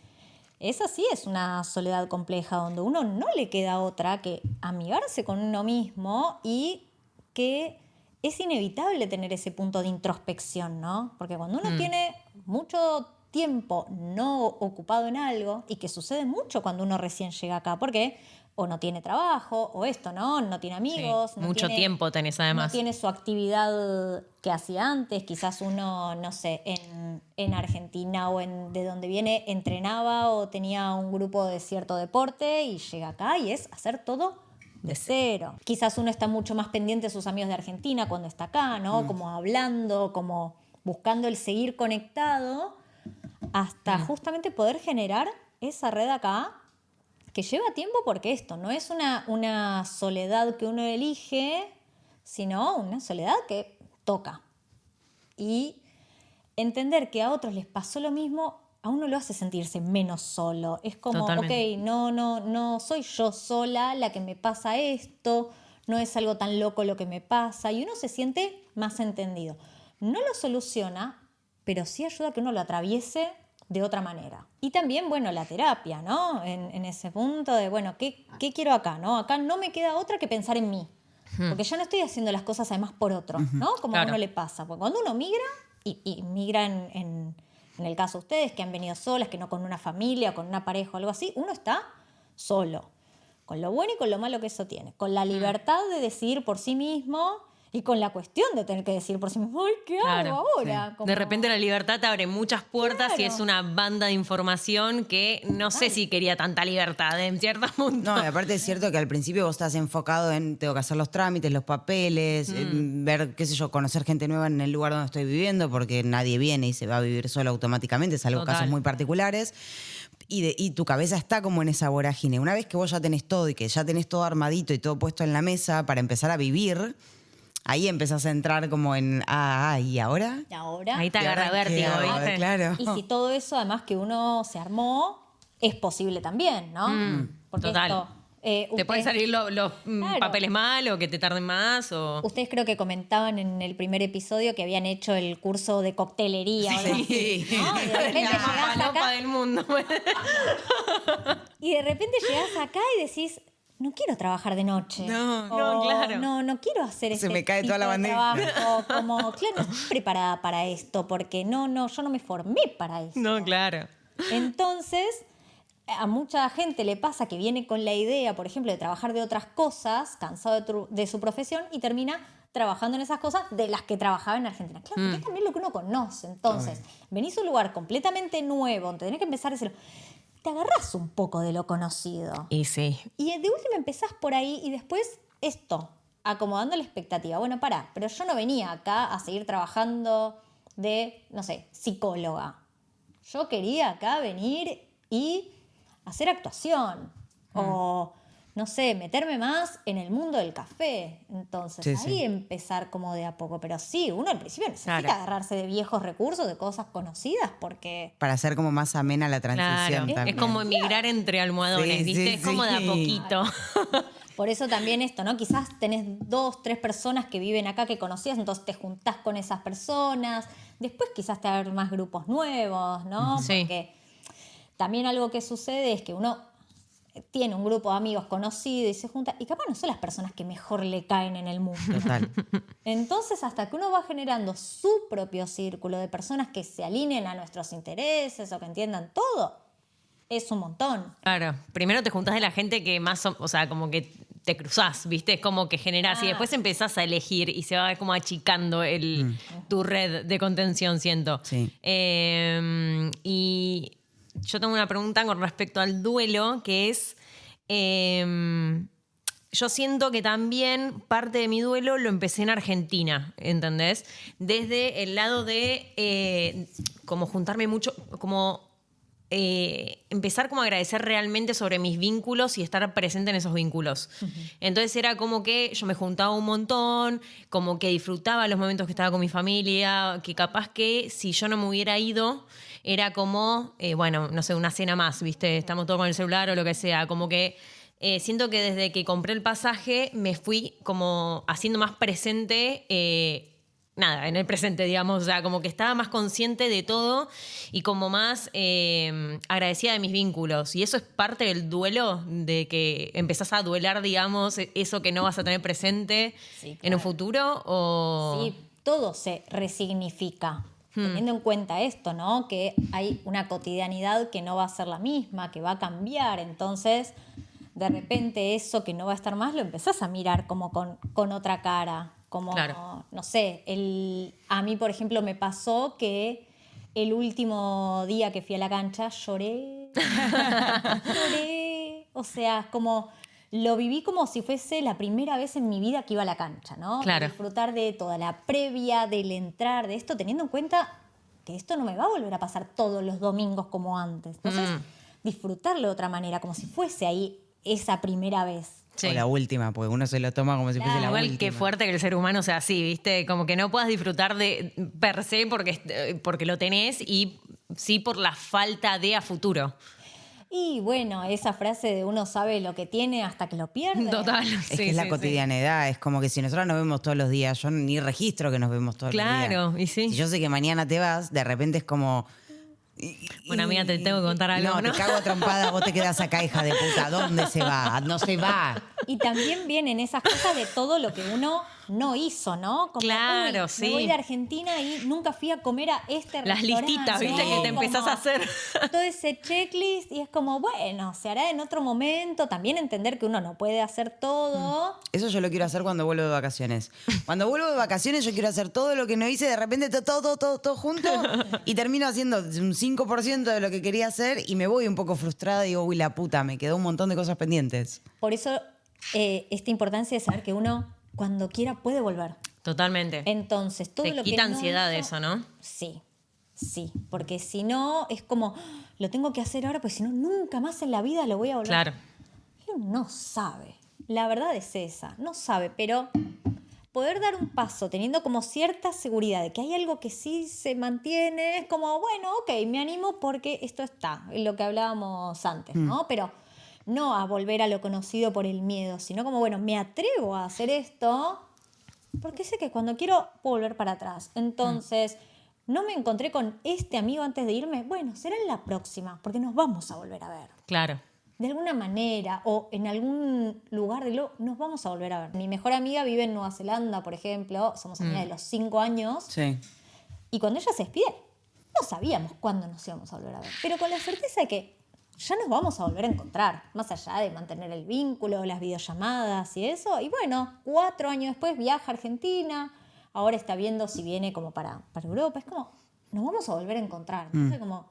esa sí es una soledad compleja donde uno no le queda otra que amigarse con uno mismo y que es inevitable tener ese punto de introspección, ¿no? Porque cuando uno tiene mucho tiempo no ocupado en algo, y que sucede mucho cuando uno recién llega acá, porque o no tiene trabajo, o esto, ¿no? No tiene amigos. Sí, no mucho tiene, tiempo tenés además. No tiene su actividad que hacía antes. Quizás uno, no sé, en Argentina o de donde viene, entrenaba o tenía un grupo de cierto deporte y llega acá y es hacer todo de cero. Quizás uno está mucho más pendiente de sus amigos de Argentina cuando está acá, ¿no? Como hablando, como buscando el seguir conectado hasta justamente poder generar esa red acá, que lleva tiempo, porque esto no es una soledad que uno elige, sino una soledad que toca. Y entender que a otros les pasó lo mismo, a uno lo hace sentirse menos solo. Es como, Totalmente. ok, no soy yo sola la que me pasa esto, no es algo tan loco lo que me pasa, y uno se siente más entendido. No lo soluciona, pero sí ayuda a que uno lo atraviese de otra manera. Y también, bueno, la terapia, ¿no? En ese punto de, bueno, ¿qué quiero acá, no? Acá no me queda otra que pensar en mí. Porque ya no estoy haciendo las cosas además por otro, ¿no? Como Claro. a uno le pasa. Porque cuando uno migra, y migra en el caso de ustedes, que han venido solas, que no con una familia o con una pareja o algo así, uno está solo. Con lo bueno y con lo malo que eso tiene. Con la libertad de decidir por sí mismo y con la cuestión de tener que decidir por sí mismo, ¡ay, qué Claro, hago ahora! sí. Como- De repente la libertad te abre muchas puertas y Claro. es una banda de información que no sé si quería tanta libertad en cierto punto. No, y aparte es cierto que al principio vos estás enfocado en tengo que hacer los trámites, los papeles, en ver, qué sé yo, conocer gente nueva en el lugar donde estoy viviendo, porque nadie viene y se va a vivir solo automáticamente, salvo Total. casos muy particulares. Y tu cabeza está como en esa vorágine. Una vez que vos ya tenés todo y que ya tenés todo armadito y todo puesto en la mesa para empezar a vivir, ahí empezás a entrar como en, ¿y ahora? Y ahora, Ahí te ¿Y ahora agarra qué vértigo, hago? ¿viste? Claro. y si todo eso además que uno se armó, es posible también, ¿no? Porque total. esto, Te ustedes- pueden salir los Claro. papeles mal o que te tarden más o... Ustedes creo que comentaban en el primer episodio que habían hecho el curso de coctelería. o algo así, ¿no? Y de repente La llegás palopa acá, del mundo. y de repente llegás acá y decís, no quiero trabajar de noche. No, no, claro. No quiero hacer Se este me cae tipo toda la de bandeja. trabajo. Como, claro, no estoy preparada para esto, porque yo no me formé para eso. No, claro. Entonces, a mucha gente le pasa que viene con la idea, por ejemplo, de trabajar de otras cosas, cansado de su profesión, y termina trabajando en esas cosas de las que trabajaba en Argentina. Claro, porque es también lo que uno conoce. Entonces, venís a un lugar completamente nuevo, donde tenés que empezar a decirlo, te agarrás un poco de lo conocido. Y sí. Y de última empezás por ahí y después esto, acomodando la expectativa. Bueno, pero yo no venía acá a seguir trabajando de, no sé, psicóloga. Yo quería acá venir y hacer actuación o, no sé, meterme más en el mundo del café. Entonces, ahí empezar como de a poco. Pero sí, uno al principio necesita agarrarse de viejos recursos, de cosas conocidas, porque... Para hacer como más amena la transición también. Es como emigrar entre almohadones, ¿viste? Es como de a poquito. Por eso también esto, ¿no? Quizás tenés 2, 3 personas que viven acá que conocías, entonces te juntás con esas personas. Después quizás te abren más grupos nuevos, ¿no? Sí. Porque también algo que sucede es que uno tiene un grupo de amigos conocidos y se junta, y capaz no son las personas que mejor le caen en el mundo. Total. Entonces, hasta que uno va generando su propio círculo de personas que se alineen a nuestros intereses o que entiendan todo, es un montón. Claro, primero te juntás de la gente que más, o sea, como que te cruzás, ¿viste? Es como que generás y después empezás a elegir y se va como achicando tu red de contención, siento. Sí. Y yo tengo una pregunta con respecto al duelo, que es... yo siento que también parte de mi duelo lo empecé en Argentina, ¿entendés? Desde el lado de como juntarme mucho, como... empezar como a agradecer realmente sobre mis vínculos y estar presente en esos vínculos. Entonces era como que yo me juntaba un montón, como que disfrutaba los momentos que estaba con mi familia, que capaz que si yo no me hubiera ido, era como, bueno, no sé, una cena más, ¿viste? Estamos todos con el celular o lo que sea, como que siento que desde que compré el pasaje me fui como haciendo más presente nada, en el presente, digamos, o sea, como que estaba más consciente de todo y como más agradecida de mis vínculos. Y eso es parte del duelo, de que empezás a duelar, digamos, eso que no vas a tener presente en un futuro. O... Sí, todo se resignifica. Teniendo en cuenta esto, ¿no? Que hay una cotidianidad que no va a ser la misma, que va a cambiar. Entonces, de repente eso que no va a estar más lo empezás a mirar como con otra cara. Como, no sé, a mí, por ejemplo, me pasó que el último día que fui a la cancha lloré. O sea, como lo viví como si fuese la primera vez en mi vida que iba a la cancha, ¿no? Claro. Disfrutar de toda la previa, del entrar, de esto, teniendo en cuenta que esto no me va a volver a pasar todos los domingos como antes. Entonces, disfrutarlo de otra manera, como si fuese ahí esa primera vez. Sí. O la última, porque uno se lo toma como si fuese la Igual última. qué fuerte que el ser humano sea así, ¿viste? Como que no puedas disfrutar de per se porque lo tenés y sí por la falta de a futuro. Y bueno, esa frase de uno sabe lo que tiene hasta que lo pierde. Total. Es que es la cotidianidad, es como que si nosotros nos vemos todos los días, yo ni registro que nos vemos todos los días. Claro, y sí. Si yo sé que mañana te vas, de repente es como... Bueno, amiga, te tengo que contar algo, ¿no? No, te cago a trompada, vos te quedás acá, hija de puta. ¿Dónde se va? No se va. Y también vienen esas cosas de todo lo que uno no hizo, ¿no? Como, Claro, uy, sí. me voy de Argentina y nunca fui a comer a este Las restaurante. listitas, ¿viste? ¿no? Que te empezás Como a hacer. todo ese checklist y es como, bueno, se hará en otro momento. También entender que uno no puede hacer todo. Eso yo lo quiero hacer cuando vuelvo de vacaciones. Cuando vuelvo de vacaciones yo quiero hacer todo lo que no hice, de repente todo junto y termino haciendo un 5% de lo que quería hacer y me voy un poco frustrada y digo, uy, la puta, me quedó un montón de cosas pendientes. Por eso esta importancia de saber que uno cuando quiera puede volver. Totalmente. Entonces, todo Te lo que quita no ansiedad hizo- eso, ¿no? Sí, porque si no es como, lo tengo que hacer ahora, pues si no, nunca más en la vida lo voy a volver. Claro. Y uno no sabe, la verdad es esa, no sabe, pero poder dar un paso teniendo como cierta seguridad de que hay algo que sí se mantiene, es como, bueno, ok, me animo porque esto está, en lo que hablábamos antes, ¿no? Pero no a volver a lo conocido por el miedo, sino como, bueno, me atrevo a hacer esto porque sé que cuando quiero puedo volver para atrás. Entonces, no me encontré con este amigo antes de irme. Bueno, será en la próxima, porque nos vamos a volver a ver. Claro. De alguna manera o en algún lugar nos vamos a volver a ver. Mi mejor amiga vive en Nueva Zelanda, por ejemplo. Somos amigas de los 5 años. Sí. Y cuando ella se despide, no sabíamos cuándo nos íbamos a volver a ver. Pero con la certeza de que ya nos vamos a volver a encontrar, más allá de mantener el vínculo, las videollamadas y eso. Y bueno, 4 años después viaja a Argentina, ahora está viendo si viene como para Europa. Es como, nos vamos a volver a encontrar. Entonces, como,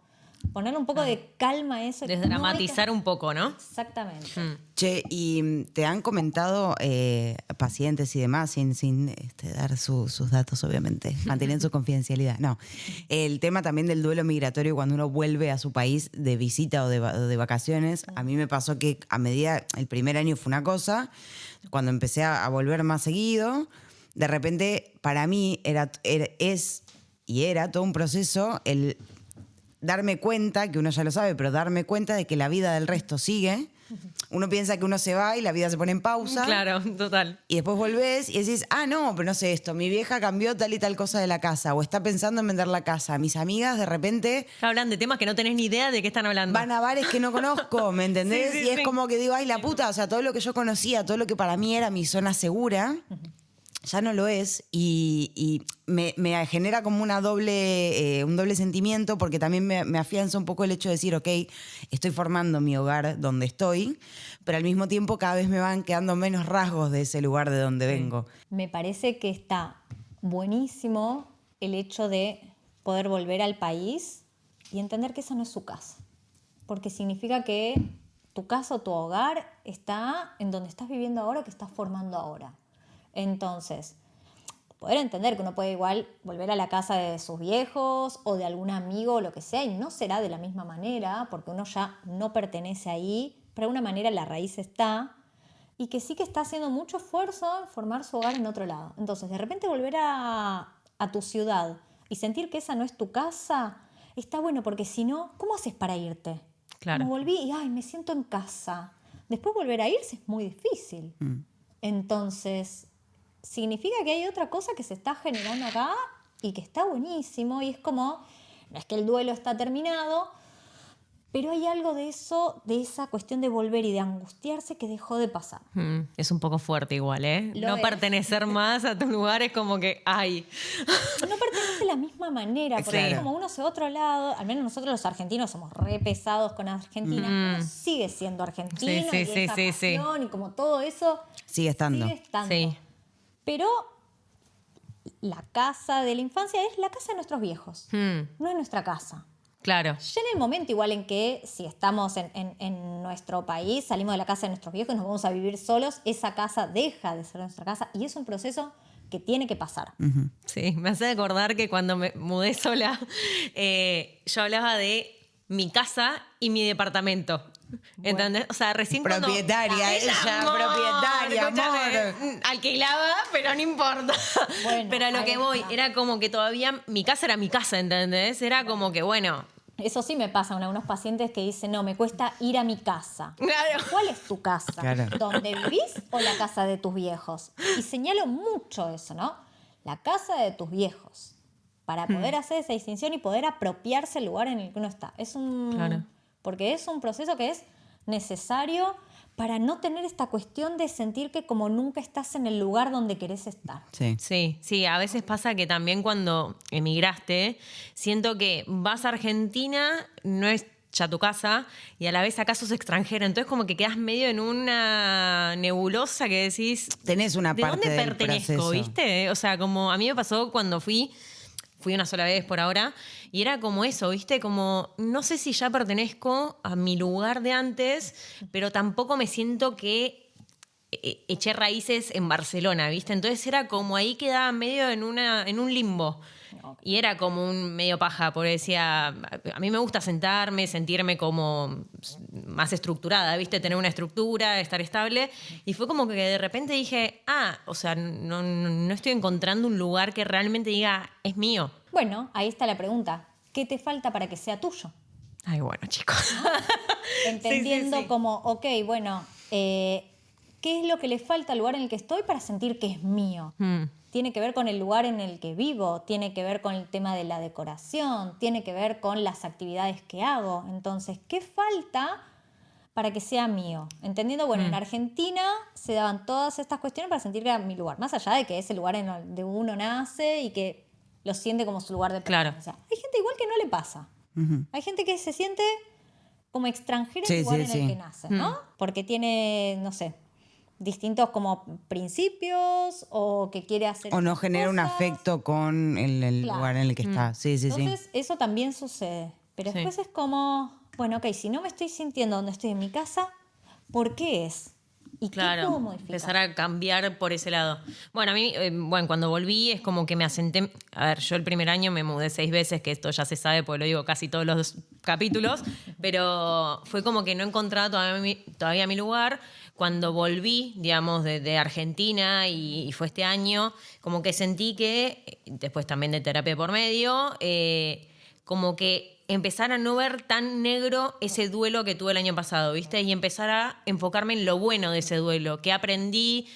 ponerle un poco de calma a eso. Desdramatizar un poco, ¿no? Exactamente. Che, ¿y te han comentado pacientes y demás, sin dar sus datos, obviamente, manteniendo su confidencialidad? No. El tema también del duelo migratorio cuando uno vuelve a su país de visita o de vacaciones. A mí me pasó que a medida, el primer año fue una cosa, cuando empecé a volver más seguido, de repente para mí era todo un proceso el darme cuenta, que uno ya lo sabe, pero darme cuenta de que la vida del resto sigue. Uno piensa que uno se va y la vida se pone en pausa. Claro, total. Y después volvés y decís, no, pero no sé esto, mi vieja cambió tal y tal cosa de la casa, o está pensando en vender la casa. Mis amigas de repente Hablan de temas que no tenés ni idea de qué están hablando. van a bares que no conozco, ¿me entendés? Sí, y es como que digo, ay, la puta, o sea, todo lo que yo conocía, todo lo que para mí era mi zona segura, ya no lo es, y me genera como un doble sentimiento, porque también me afianza un poco el hecho de decir, ok, estoy formando mi hogar donde estoy, pero al mismo tiempo cada vez me van quedando menos rasgos de ese lugar de donde vengo. Me parece que está buenísimo el hecho de poder volver al país y entender que esa no es su casa, porque significa que tu casa o tu hogar está en donde estás viviendo ahora, que estás formando ahora. Entonces, poder entender que uno puede igual volver a la casa de sus viejos o de algún amigo o lo que sea, y no será de la misma manera, porque uno ya no pertenece ahí, pero de alguna manera la raíz está, y que sí que está haciendo mucho esfuerzo en formar su hogar en otro lado. Entonces, de repente volver a tu ciudad y sentir que esa no es tu casa, está bueno, porque si no, ¿cómo haces para irte? Claro. Como volví y me siento en casa. Después volver a irse es muy difícil. Entonces, significa que hay otra cosa que se está generando acá y que está buenísimo, y es como, no es que el duelo está terminado, pero hay algo de eso, de esa cuestión de volver y de angustiarse que dejó de pasar. Es un poco fuerte igual, ¿eh? Lo No es. pertenecer más a tu lugar es como que, No pertenece de la misma manera, porque Claro. es como uno se va a otro lado, al menos nosotros los argentinos somos re pesados con Argentina, uno sigue siendo argentino, Sí, y sí, esa sí, sí. pasión y como todo eso Sigue estando. sigue estando. Sí. Pero la casa de la infancia es la casa de nuestros viejos, no es nuestra casa. Claro. Ya en el momento igual en que si estamos en nuestro país, salimos de la casa de nuestros viejos y nos vamos a vivir solos, esa casa deja de ser nuestra casa, y es un proceso que tiene que pasar. Sí, me hace acordar que cuando me mudé sola, yo hablaba de mi casa y mi departamento. ¿Entendés? O sea, recién Propietaria, propietaria, amor. Alquilaba, pero no importa. Bueno, pero a lo ahí que voy, está. era como que todavía mi casa era mi casa, ¿entendés? Era como que, bueno, Eso sí me pasa con algunos pacientes que dicen, no, me cuesta ir a mi casa. claro. ¿Cuál es tu casa? Claro. ¿Dónde vivís o la casa de tus viejos? Y señalo mucho eso, ¿no? La casa de tus viejos. Para poder hacer esa distinción y poder apropiarse el lugar en el que uno está. Claro. Porque es un proceso que es necesario para no tener esta cuestión de sentir que como nunca estás en el lugar donde querés estar. Sí. Sí, a veces pasa que también cuando emigraste, siento que vas a Argentina, no es ya tu casa, y a la vez acá sos extranjero, entonces como que quedas medio en una nebulosa que decís, Tenés una ¿de parte dónde del pertenezco? proceso. ¿Viste? O sea, como a mí me pasó cuando fui una sola vez por ahora, y era como eso, ¿viste? Como, no sé si ya pertenezco a mi lugar de antes, pero tampoco me siento que eché raíces en Barcelona, ¿viste? Entonces era como ahí quedaba medio en un limbo. Y era como un medio paja, porque decía, a mí me gusta sentarme, sentirme como más estructurada, ¿viste? Tener una estructura, estar estable. Y fue como que de repente dije, o sea, no estoy encontrando un lugar que realmente diga, es mío. Bueno, ahí está la pregunta. ¿Qué te falta para que sea tuyo? Ay, bueno, chicos. Entendiendo Sí. como, ok, bueno, ¿qué es lo que le falta al lugar en el que estoy para sentir que es mío? Tiene que ver con el lugar en el que vivo, tiene que ver con el tema de la decoración, tiene que ver con las actividades que hago. Entonces, ¿qué falta para que sea mío? Entendiendo, bueno, en Argentina se daban todas estas cuestiones para sentir que era mi lugar, más allá de que es el lugar en donde uno nace y que lo siente como su lugar de Claro. pertenencia. Hay gente igual que no le pasa. Hay gente que se siente como extranjera Sí, en el lugar sí, en sí. el que nace, ¿no? Porque tiene, no sé, distintos como principios o que quiere hacer O no otras genera un cosas. afecto con el Claro. lugar en el que está. Sí, sí, sí. Entonces, eso también sucede. Pero Sí. después es como, bueno, ok, si no me estoy sintiendo donde estoy en mi casa, ¿por qué es? ¿Y qué Claro, puedo modificar? empezar a cambiar por ese lado. Bueno, a mí, cuando volví es como que me asenté. A ver, yo el primer año me mudé 6 veces, que esto ya se sabe porque lo digo casi todos los capítulos, pero fue como que no encontraba todavía mi lugar. Cuando volví, digamos, de Argentina y fue este año, como que sentí que, después también de terapia por medio, como que empezar a no ver tan negro ese duelo que tuve el año pasado, ¿viste? Y empezar a enfocarme en lo bueno de ese duelo, qué aprendí,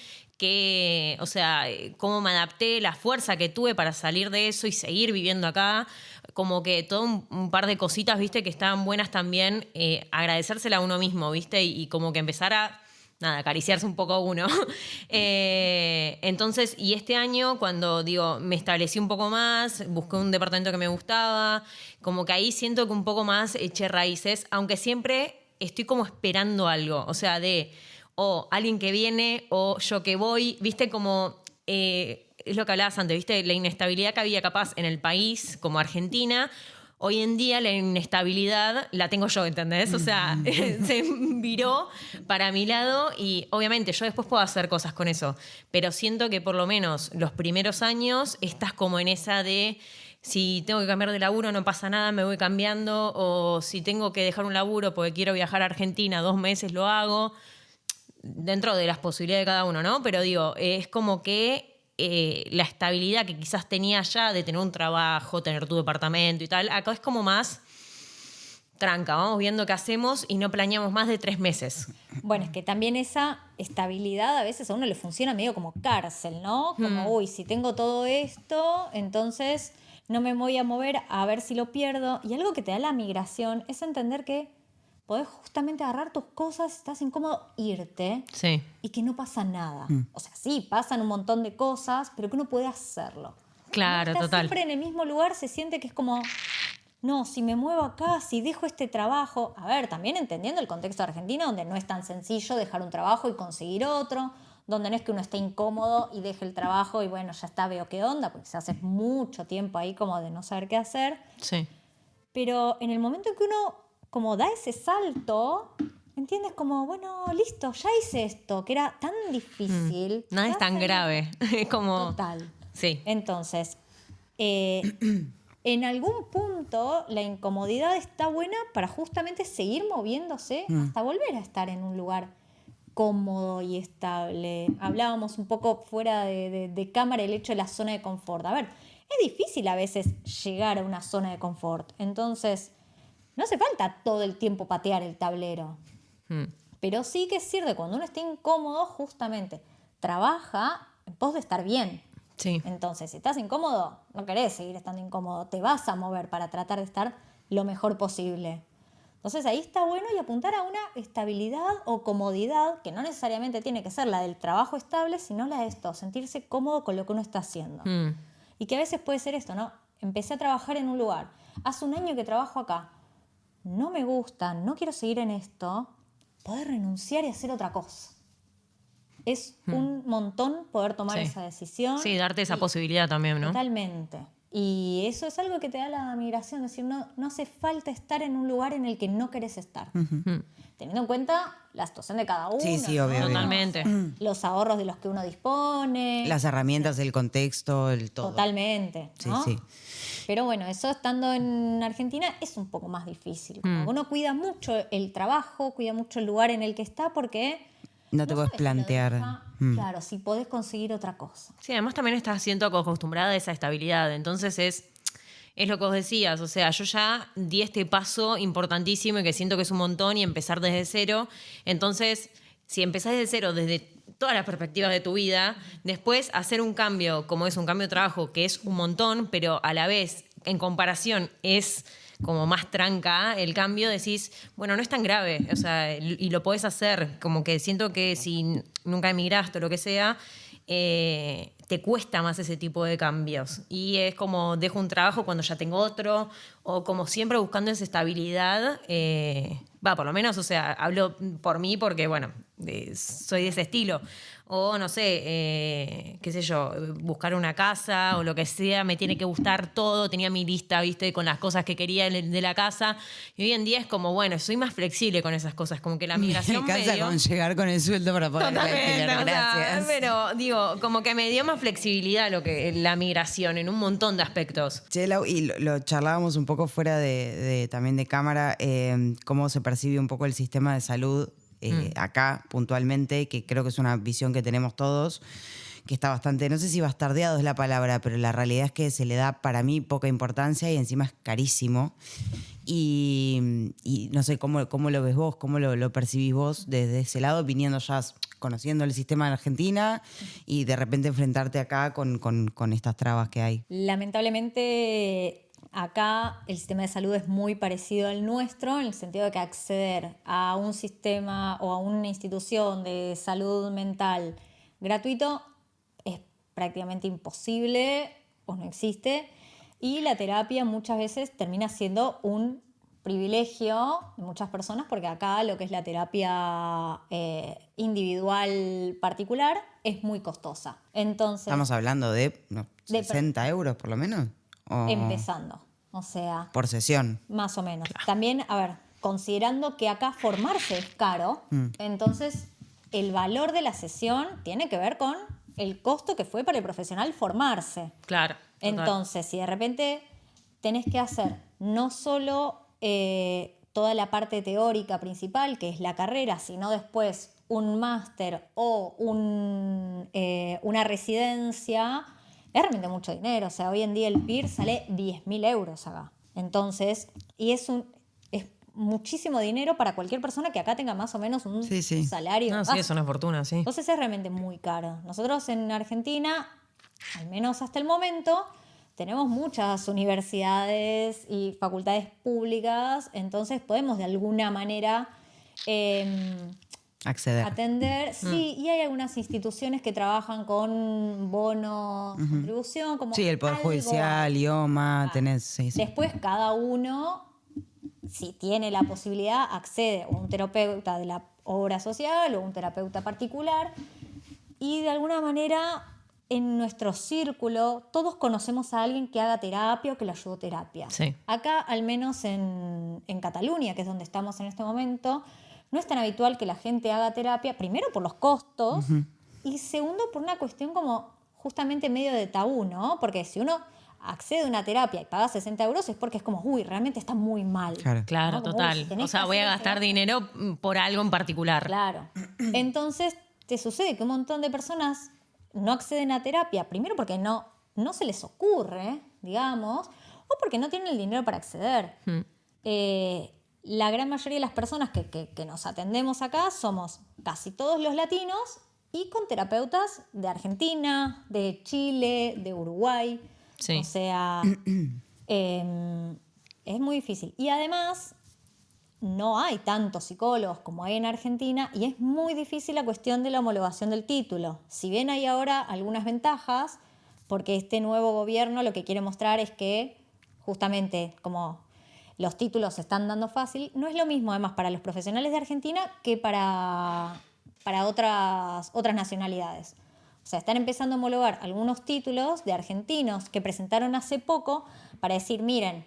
o sea, cómo me adapté, la fuerza que tuve para salir de eso y seguir viviendo acá. Como que todo un par de cositas, ¿viste? Que estaban buenas también, agradecérsela a uno mismo, ¿viste? Y como que empezar a acariciarse un poco uno. Entonces, y este año, cuando me establecí un poco más, busqué un departamento que me gustaba, como que ahí siento que un poco más eché raíces, aunque siempre estoy como esperando algo, o sea, o alguien que viene, o yo que voy, viste, como es lo que hablabas antes, viste, la inestabilidad que había capaz en el país, como Argentina. Hoy en día la inestabilidad la tengo yo, ¿entendés? O sea, se viró para mi lado y obviamente yo después puedo hacer cosas con eso, pero siento que por lo menos los primeros años estás como en esa de si tengo que cambiar de laburo no pasa nada, me voy cambiando, o si tengo que dejar un laburo porque quiero viajar a Argentina 2 meses lo hago, dentro de las posibilidades de cada uno, ¿no? Pero es como que la estabilidad que quizás tenía ya de tener un trabajo, tener tu departamento y tal, acá es como más tranca, vamos viendo qué hacemos y no planeamos más de 3 meses. Bueno, es que también esa estabilidad a veces a uno le funciona medio como cárcel, ¿no? Como, uy, si tengo todo esto, entonces no me voy a mover a ver si lo pierdo. Y algo que te da la migración es entender que podés justamente agarrar tus cosas, estás incómodo, irte Sí. y que no pasa nada. O sea, sí, pasan un montón de cosas, pero que uno puede hacerlo. Claro, Cuando está total. siempre en el mismo lugar se siente que es como, no, si me muevo acá, si dejo este trabajo. A ver, también entendiendo el contexto argentino, donde no es tan sencillo dejar un trabajo y conseguir otro, donde no es que uno esté incómodo y deje el trabajo y bueno, ya está, veo qué onda, porque se hace mucho tiempo ahí como de no saber qué hacer. Sí. Pero en el momento en que uno como da ese salto, ¿entiendes? Como, bueno, listo, ya hice esto, que era tan difícil. Nada es Ya tan salí. grave. Es como... Total. Sí. Entonces, en algún punto la incomodidad está buena para justamente seguir moviéndose hasta volver a estar en un lugar cómodo y estable. Hablábamos un poco fuera de cámara el hecho de la zona de confort. A ver, es difícil a veces llegar a una zona de confort. Entonces, no hace falta todo el tiempo patear el tablero. Pero sí que sirve cuando uno está incómodo, justamente trabaja en pos de estar bien. Sí. Entonces, si estás incómodo, no querés seguir estando incómodo, te vas a mover para tratar de estar lo mejor posible. Entonces ahí está bueno y apuntar a una estabilidad o comodidad, que no necesariamente tiene que ser la del trabajo estable, sino la de esto, sentirse cómodo con lo que uno está haciendo. Y que a veces puede ser esto, ¿no? Empecé a trabajar en un lugar, hace un año que trabajo acá, no me gusta, no quiero seguir en esto, poder renunciar y hacer otra cosa. Es un montón poder tomar Sí. esa decisión. Sí, darte esa Y- posibilidad también, ¿no? Totalmente. Y eso es algo que te da la migración, es decir, no hace falta estar en un lugar en el que no querés estar. Teniendo en cuenta la situación de cada uno. Sí, sí, ¿no? obvio, obvio. Totalmente. Los ahorros de los que uno dispone. Las herramientas, el contexto, el todo. Totalmente. Sí, ¿no? sí. Pero bueno, eso estando en Argentina es un poco más difícil. Como uno cuida mucho el trabajo, cuida mucho el lugar en el que está porque... No te puedes sabes si lo plantear. deja, Claro, si podés conseguir otra cosa. Sí, además también estás siendo acostumbrada a esa estabilidad. Entonces es lo que vos decías. O sea, yo ya di este paso importantísimo y que siento que es un montón y empezar desde cero. Entonces, si empezás desde cero, desde todas las perspectivas de tu vida, después hacer un cambio, como es un cambio de trabajo, que es un montón, pero a la vez, en comparación, es como más tranca el cambio, decís, bueno, no es tan grave, o sea, y lo podés hacer. Como que siento que si nunca emigraste o lo que sea, te cuesta más ese tipo de cambios. Y es como dejo un trabajo cuando ya tengo otro, o como siempre buscando esa estabilidad. Por lo menos, o sea, hablo por mí porque, bueno, soy de ese estilo. O, no sé, qué sé yo, buscar una casa o lo que sea, me tiene que gustar todo. Tenía mi lista, ¿viste? Con las cosas que quería de la casa. Y hoy en día es como, bueno, soy más flexible con esas cosas. Como que la migración Me cansa con llegar con el sueldo para poder Totalmente, alquilar, o sea, gracias. pero digo, como que me dio más flexibilidad la migración en un montón de aspectos. Che, Lau, y lo charlábamos un poco fuera también de cámara, cómo se percibe un poco el sistema de salud acá puntualmente, que creo que es una visión que tenemos todos, que está bastante, no sé si bastardeado es la palabra, pero la realidad es que se le da para mí poca importancia y encima es carísimo. Y no sé cómo lo ves vos, cómo lo percibís vos desde ese lado, viniendo ya, conociendo el sistema de Argentina y de repente enfrentarte acá con estas trabas que hay. Lamentablemente, acá el sistema de salud es muy parecido al nuestro, en el sentido de que acceder a un sistema o a una institución de salud mental gratuito es prácticamente imposible o no existe. Y la terapia muchas veces termina siendo un privilegio de muchas personas, porque acá lo que es la terapia individual particular es muy costosa. Entonces, Estamos hablando de De 60 euros por lo menos. ¿O empezando, o sea, por sesión? más o menos. También, a ver, considerando que acá formarse es caro, entonces el valor de la sesión tiene que ver con el costo que fue para el profesional formarse. Claro. Total. Entonces, si de repente tenés que hacer no solo toda la parte teórica principal, que es la carrera, sino después un máster o una residencia, es realmente mucho dinero. O sea, hoy en día el PIR sale 10.000 euros acá. Entonces, y es muchísimo dinero para cualquier persona que acá tenga más o menos un Sí. salario. No, sí, es una fortuna, sí. Entonces es realmente muy caro. Nosotros en Argentina, al menos hasta el momento, tenemos muchas universidades y facultades públicas, entonces podemos de alguna manera Acceder. atender. Sí, y hay algunas instituciones que trabajan con bonos, contribución, como Sí, el Poder algo. Judicial, IOMA, tenés... Sí. Después cada uno, si tiene la posibilidad, accede a un terapeuta de la obra social o un terapeuta particular, y de alguna manera en nuestro círculo todos conocemos a alguien que haga terapia o que le ayudó terapia. Sí. Acá, al menos en Cataluña, que es donde estamos en este momento, no es tan habitual que la gente haga terapia, primero por los costos y segundo por una cuestión como justamente medio de tabú, ¿no? Porque si uno accede a una terapia y paga 60 euros es porque es como, uy, realmente está muy mal. Claro, ¿no? Como, total. uy, tenés O sea, que voy a hacer gastar terapia. dinero por algo en particular. Claro. Entonces, te sucede que un montón de personas no acceden a terapia, primero porque no se les ocurre, digamos, o porque no tienen el dinero para acceder. La gran mayoría de las personas que nos atendemos acá somos casi todos los latinos y con terapeutas de Argentina, de Chile, de Uruguay. Sí. O sea, es muy difícil. Y además, no hay tantos psicólogos como hay en Argentina y es muy difícil la cuestión de la homologación del título. Si bien hay ahora algunas ventajas, porque este nuevo gobierno lo que quiere mostrar es que justamente como los títulos se están dando fácil, no es lo mismo además para los profesionales de Argentina que para otras nacionalidades. O sea, están empezando a homologar algunos títulos de argentinos que presentaron hace poco para decir, miren,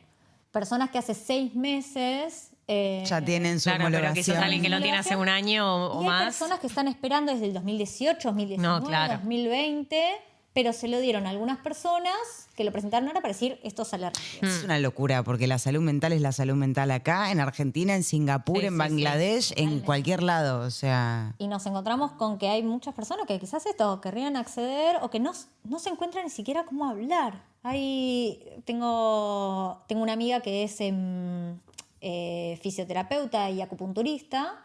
personas que hace 6 meses... Ya tienen su Claro, pero homologación. quizás alguien que lo tiene hace un año o y hay más. personas que están esperando desde el 2018, 2019, No, claro. 2020, pero se lo dieron a algunas personas que lo presentaron ahora para decir esto sale rápido. Es una locura, porque la salud mental es la salud mental acá, en Argentina, en Singapur, Sí, en sí, Bangladesh, en cualquier lado. O sea, Y nos encontramos con que hay muchas personas que quizás esto querrían acceder o que no se encuentran ni siquiera cómo hablar. Tengo una amiga que es fisioterapeuta y acupunturista,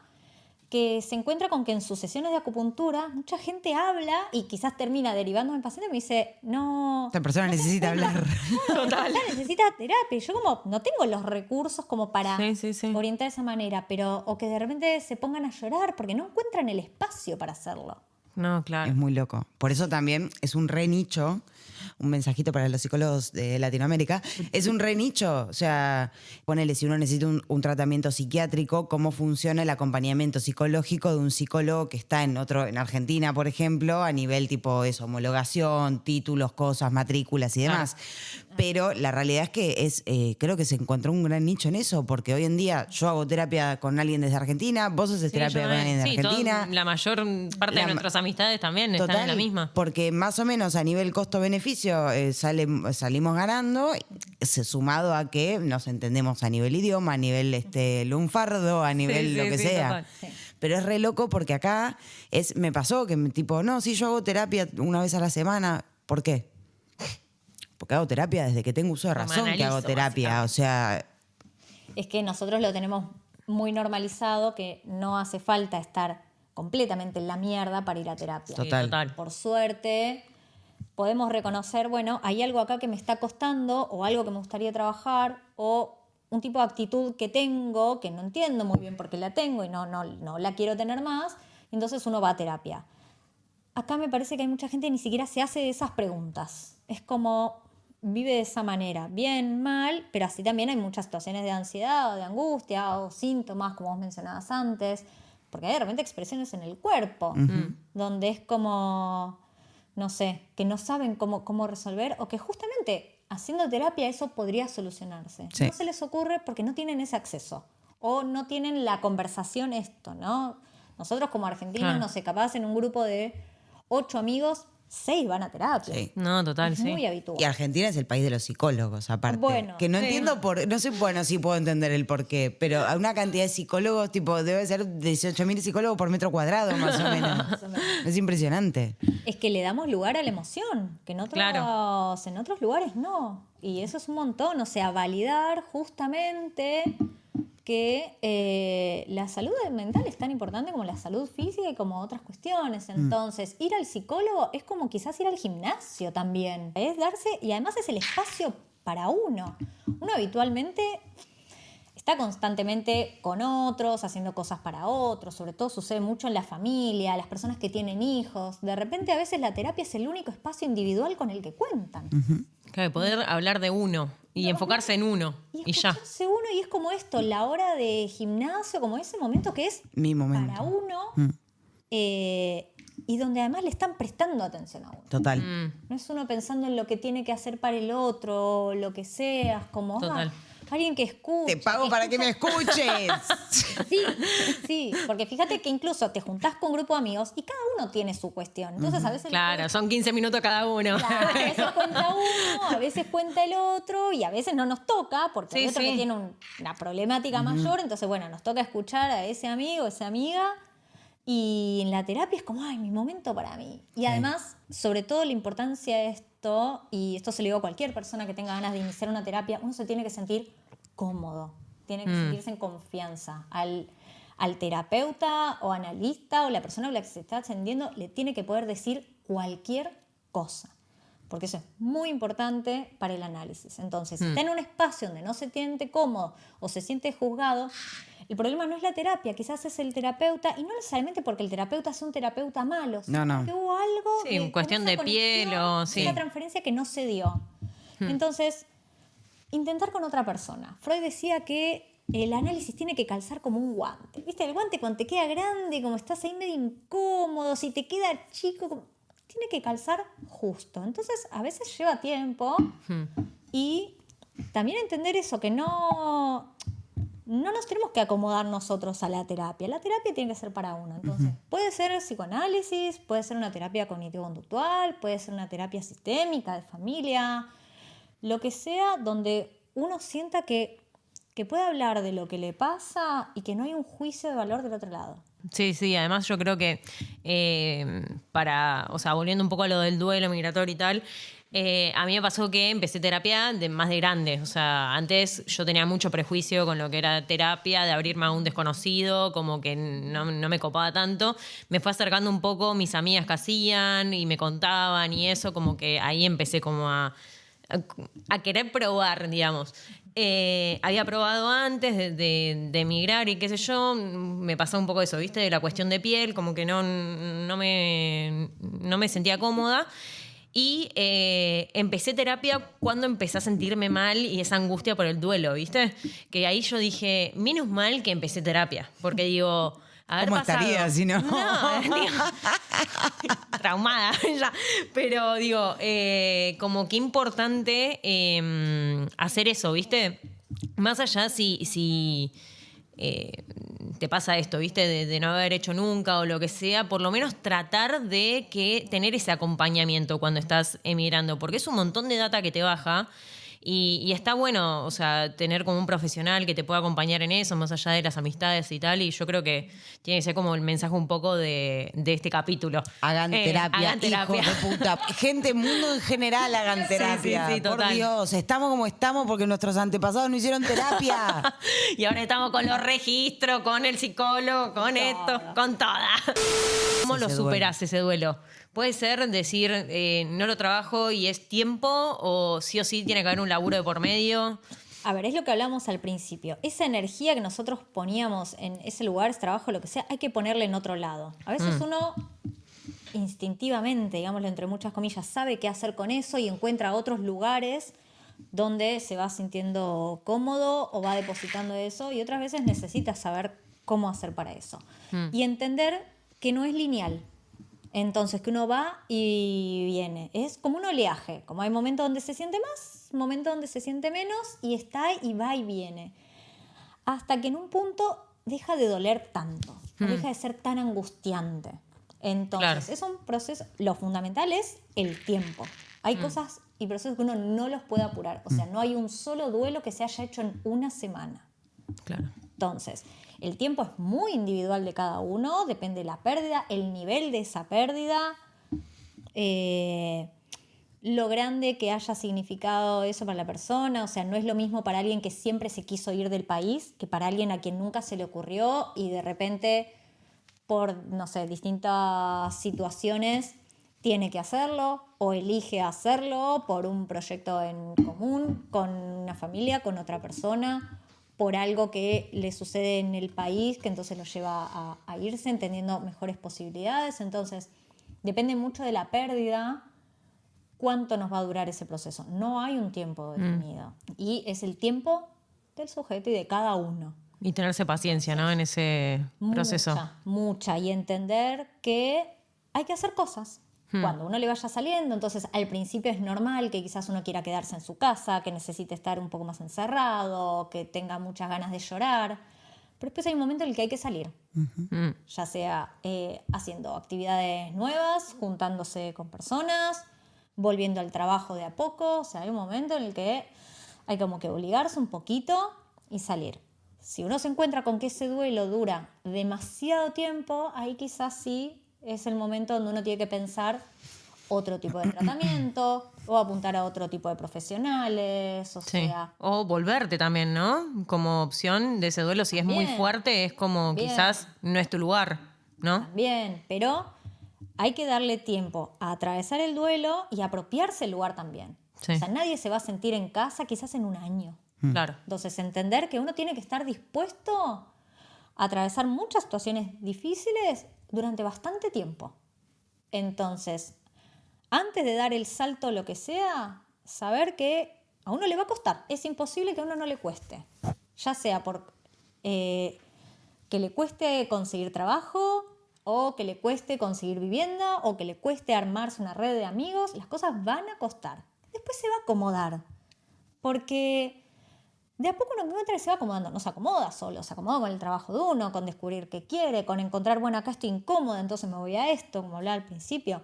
que se encuentra con que en sus sesiones de acupuntura mucha gente habla y quizás termina derivando en paciente y me dice, no... esta persona necesita hablar. Total. Necesita terapia. Y yo como no tengo los recursos como para Sí. orientar de esa manera, pero o que de repente se pongan a llorar porque no encuentran el espacio para hacerlo. No, claro. Es muy loco. Por eso también es un re nicho, un mensajito para los psicólogos de Latinoamérica, es un re nicho. O sea, ponele, si uno necesita un tratamiento psiquiátrico, cómo funciona el acompañamiento psicológico de un psicólogo que está en Argentina, por ejemplo, a nivel tipo eso, homologación, títulos, cosas, matrículas y demás. Pero la realidad es que creo que se encontró un gran nicho en eso, porque hoy en día yo hago terapia con alguien desde Argentina, vos haces terapia con alguien de Argentina. La mayor parte de nuestras amistades también están en la misma. Porque más o menos a nivel costo-beneficio salimos ganando, sumado a que nos entendemos a nivel idioma, a nivel lunfardo, a nivel lo que sea. Pero es re loco porque acá me pasó que tipo, no, si yo hago terapia una vez a la semana, ¿por qué? Porque hago terapia desde que tengo uso de razón que hago terapia, o sea... Es que nosotros lo tenemos muy normalizado, que no hace falta estar completamente en la mierda para ir a terapia. Total. Por suerte, podemos reconocer, bueno, hay algo acá que me está costando o algo que me gustaría trabajar o un tipo de actitud que tengo que no entiendo muy bien por qué la tengo y no la quiero tener más, y entonces uno va a terapia. Acá me parece que hay mucha gente que ni siquiera se hace esas preguntas. Es como vive de esa manera, bien, mal, pero así también hay muchas situaciones de ansiedad o de angustia o síntomas, como vos mencionabas antes, porque hay de repente expresiones en el cuerpo, donde es como, no sé, que no saben cómo resolver o que justamente haciendo terapia eso podría solucionarse. Sí. No se les ocurre porque no tienen ese acceso o no tienen la conversación ¿no? Nosotros como argentinos, no sé, capaz en un grupo de 8 amigos, 6 van a terapia. Sí. No, total, Es sí. muy habitual. Y Argentina es el país de los psicólogos, aparte. Bueno, que no sí. entiendo no sé, bueno, sí puedo entender el porqué, pero a una cantidad de psicólogos, tipo, debe ser 18.000 psicólogos por metro cuadrado, más o menos. Más o menos. Es impresionante. Es que le damos lugar a la emoción, que en otros lugares no. Y eso es un montón. O sea, validar justamente que la salud mental es tan importante como la salud física y como otras cuestiones. Entonces, ir al psicólogo es como quizás ir al gimnasio también. Es darse, y además es el espacio para uno. Uno habitualmente está constantemente con otros, haciendo cosas para otros, sobre todo sucede mucho en la familia, las personas que tienen hijos. De repente a veces la terapia es el único espacio individual con el que cuentan. Claro, poder hablar de uno y enfocarse en uno y ya. Escucharse uno, y es como esto, la hora de gimnasio, como ese momento que es Mi momento. para uno y donde además le están prestando atención a uno. Total. No es uno pensando en lo que tiene que hacer para el otro, lo que seas, como Total. alguien que escuche. Te pago para que me escuches. Sí, porque fíjate que incluso te juntás con un grupo de amigos y cada uno tiene su cuestión. Entonces a veces... Claro, son 15 minutos cada uno. Claro, a veces cuenta uno, a veces cuenta el otro y a veces no nos toca porque hay otro que tiene una problemática mayor. Entonces, bueno, nos toca escuchar a ese amigo, esa amiga. Y en la terapia es como, ay, mi momento para mí. Y además, sobre todo la importancia de esto, y esto se lo digo a cualquier persona que tenga ganas de iniciar una terapia, uno se tiene que sentir cómodo, tiene que sentirse en confianza. Al terapeuta o analista o la persona a la que se está atendiendo le tiene que poder decir cualquier cosa, porque eso es muy importante para el análisis. Entonces, si está en un espacio donde no se siente cómodo o se siente juzgado, el problema no es la terapia, quizás es el terapeuta, y no necesariamente porque el terapeuta sea un terapeuta malo, sino que hubo algo Sí, cuestión de piel o... Sí. una transferencia que no se dio. Entonces, intentar con otra persona. Freud decía que el análisis tiene que calzar como un guante. ¿Viste? El guante cuando te queda grande, como estás ahí medio incómodo, si te queda chico, tiene que calzar justo. Entonces, a veces lleva tiempo y también entender eso, que no nos tenemos que acomodar nosotros a la terapia. La terapia tiene que ser para uno. Entonces, puede ser psicoanálisis, puede ser una terapia cognitivo-conductual, puede ser una terapia sistémica de familia, lo que sea, donde uno sienta que puede hablar de lo que le pasa y que no hay un juicio de valor del otro lado. Sí, además yo creo que volviendo un poco a lo del duelo migratorio y tal, a mí me pasó que empecé terapia más de grande. O sea, antes yo tenía mucho prejuicio con lo que era terapia, de abrirme a un desconocido, como que no me copaba tanto. Me fue acercando un poco mis amigas que hacían y me contaban y eso, como que ahí empecé como a querer probar, digamos. Había probado antes de emigrar y qué sé yo, me pasó un poco eso, ¿viste? De la cuestión de piel, como que no me sentía cómoda. Y empecé terapia cuando empecé a sentirme mal y esa angustia por el duelo, ¿viste? Que ahí yo dije, menos mal que empecé terapia, porque digo, haber ¿Cómo pasado... estaría si no? No, digo, traumada ya. Pero digo, como que importante hacer eso, ¿viste? Más allá si te pasa esto, ¿viste? De no haber hecho nunca o lo que sea, por lo menos tratar de tener ese acompañamiento cuando estás emigrando, porque es un montón de data que te baja y está bueno, o sea, tener como un profesional que te pueda acompañar en eso, más allá de las amistades y tal, y yo creo que tiene que ser como el mensaje un poco de este capítulo. Hagan terapia, hagan terapia. hijos de puta. Gente, mundo en general, hagan terapia. sí, Por total. Dios, estamos como estamos porque nuestros antepasados no hicieron terapia. Y ahora estamos con los registros, con el psicólogo, con esto, con toda. ¿Cómo lo superás ese duelo? Puede ser decir, no lo trabajo y es tiempo, o sí tiene que haber un laburo de por medio. A ver, es lo que hablamos al principio. Esa energía que nosotros poníamos en ese lugar, ese trabajo, lo que sea, hay que ponerle en otro lado. A veces uno instintivamente, digámoslo entre muchas comillas, sabe qué hacer con eso y encuentra otros lugares donde se va sintiendo cómodo o va depositando eso, y otras veces necesita saber cómo hacer para eso. Y entender que no es lineal. Entonces, que uno va y viene. Es como un oleaje, como hay momentos donde se siente más, momentos donde se siente menos, y está y va y viene. Hasta que en un punto deja de doler tanto, deja de ser tan angustiante. Entonces, Claro. es un proceso, lo fundamental es el tiempo. Hay cosas y procesos que uno no los puede apurar. O sea, no hay un solo duelo que se haya hecho en una semana. Claro. Entonces, el tiempo es muy individual de cada uno, depende de la pérdida, el nivel de esa pérdida, lo grande que haya significado eso para la persona. O sea, no es lo mismo para alguien que siempre se quiso ir del país que para alguien a quien nunca se le ocurrió y de repente, por, no sé, distintas situaciones, tiene que hacerlo o elige hacerlo por un proyecto en común, con una familia, con otra persona, por algo que le sucede en el país, que entonces lo lleva a irse entendiendo mejores posibilidades. Entonces, depende mucho de la pérdida, cuánto nos va a durar ese proceso. No hay un tiempo definido. Y es el tiempo del sujeto y de cada uno. Y tenerse paciencia, ¿no? En ese proceso. Mucha. Y entender que hay que hacer cosas. Cuando uno le vaya saliendo, entonces al principio es normal que quizás uno quiera quedarse en su casa, que necesite estar un poco más encerrado, que tenga muchas ganas de llorar. Pero después hay un momento en el que hay que salir. Ya sea haciendo actividades nuevas, juntándose con personas, volviendo al trabajo de a poco. O sea, hay un momento en el que hay como que obligarse un poquito y salir. Si uno se encuentra con que ese duelo dura demasiado tiempo, ahí quizás sí es el momento donde uno tiene que pensar otro tipo de tratamiento o apuntar a otro tipo de profesionales, o sea... O volverte también, ¿no? Como opción de ese duelo, si es muy fuerte, es como quizás no es tu lugar, ¿no? También, pero hay que darle tiempo a atravesar el duelo y apropiarse el lugar también. Sí. O sea, nadie se va a sentir en casa quizás en un año. Claro. Entonces, entender que uno tiene que estar dispuesto a atravesar muchas situaciones difíciles durante bastante tiempo. Entonces, antes de dar el salto, lo que sea, saber que a uno le va a costar. Es imposible que a uno no le cueste. Ya sea por que le cueste conseguir trabajo, o que le cueste conseguir vivienda, o que le cueste armarse una red de amigos. Las cosas van a costar. Después se va a acomodar. Porque de a poco uno encuentra que se va acomodando. No se acomoda solo, se acomoda con el trabajo de uno, con descubrir qué quiere, con encontrar, bueno, acá estoy incómoda, entonces me voy a esto, como hablaba al principio.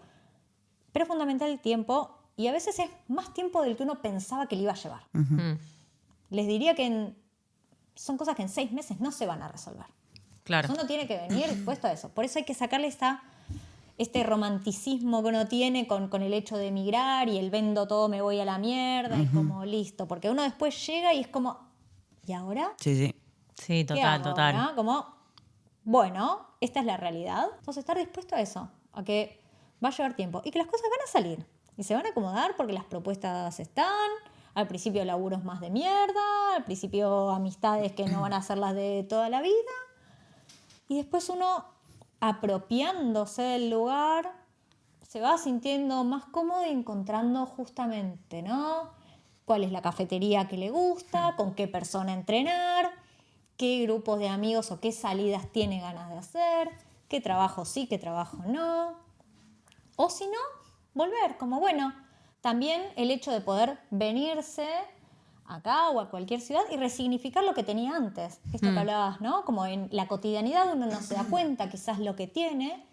Pero es fundamental el tiempo, y a veces es más tiempo del que uno pensaba que le iba a llevar. Les diría que son cosas que en 6 meses no se van a resolver. Claro. Uno tiene que venir dispuesto a eso. Por eso hay que sacarle este romanticismo que uno tiene con el hecho de emigrar y el vendo todo, me voy a la mierda y como listo. Porque uno después llega y es como, ¿y ahora? Sí. Sí, ¿Qué total, hago total. ahora? Como, bueno, esta es la realidad. Entonces estar dispuesto a eso, a que va a llevar tiempo y que las cosas van a salir y se van a acomodar porque las propuestas están. Al principio laburos más de mierda, al principio amistades que no van a ser las de toda la vida. Y después uno, apropiándose del lugar, se va sintiendo más cómodo y encontrando justamente, ¿no? Cuál es la cafetería que le gusta, con qué persona entrenar, qué grupos de amigos o qué salidas tiene ganas de hacer, qué trabajo sí, qué trabajo no. O si no, volver, como bueno, también el hecho de poder venirse acá o a cualquier ciudad y resignificar lo que tenía antes. Esto que hablabas, ¿no? Como en la cotidianidad uno no se da cuenta quizás lo que tiene.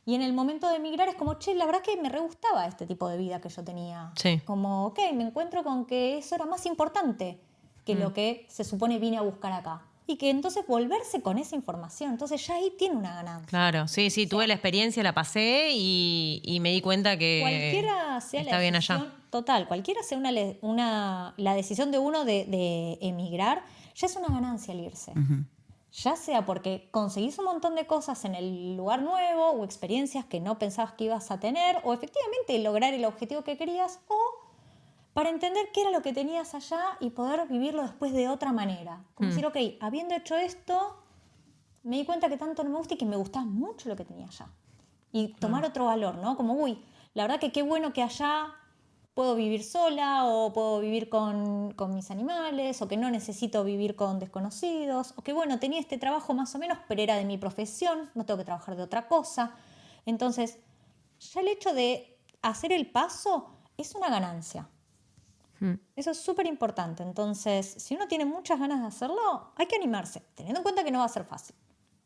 Y en el momento de emigrar es como, che, la verdad que me re gustaba este tipo de vida que yo tenía. Sí. Como, ok, me encuentro con que eso era más importante que lo que se supone vine a buscar acá. Y que entonces volverse con esa información. Entonces ya ahí tiene una ganancia. Claro, sí, tuve la experiencia, la pasé y me di cuenta que Cualquiera sea está la bien decisión, allá. total, cualquiera sea la decisión de uno de emigrar, ya es una ganancia el irse. Ya sea porque conseguís un montón de cosas en el lugar nuevo o experiencias que no pensabas que ibas a tener o efectivamente lograr el objetivo que querías o para entender qué era lo que tenías allá y poder vivirlo después de otra manera. Como decir, ok, habiendo hecho esto, me di cuenta que tanto no me gusta y que me gustaba mucho lo que tenía allá. Y tomar otro valor, ¿no? Como, uy, la verdad que qué bueno que allá puedo vivir sola o puedo vivir con mis animales o que no necesito vivir con desconocidos o que, bueno, tenía este trabajo más o menos, pero era de mi profesión, no tengo que trabajar de otra cosa. Entonces, ya el hecho de hacer el paso es una ganancia. Eso es súper importante. Entonces, si uno tiene muchas ganas de hacerlo, hay que animarse, teniendo en cuenta que no va a ser fácil.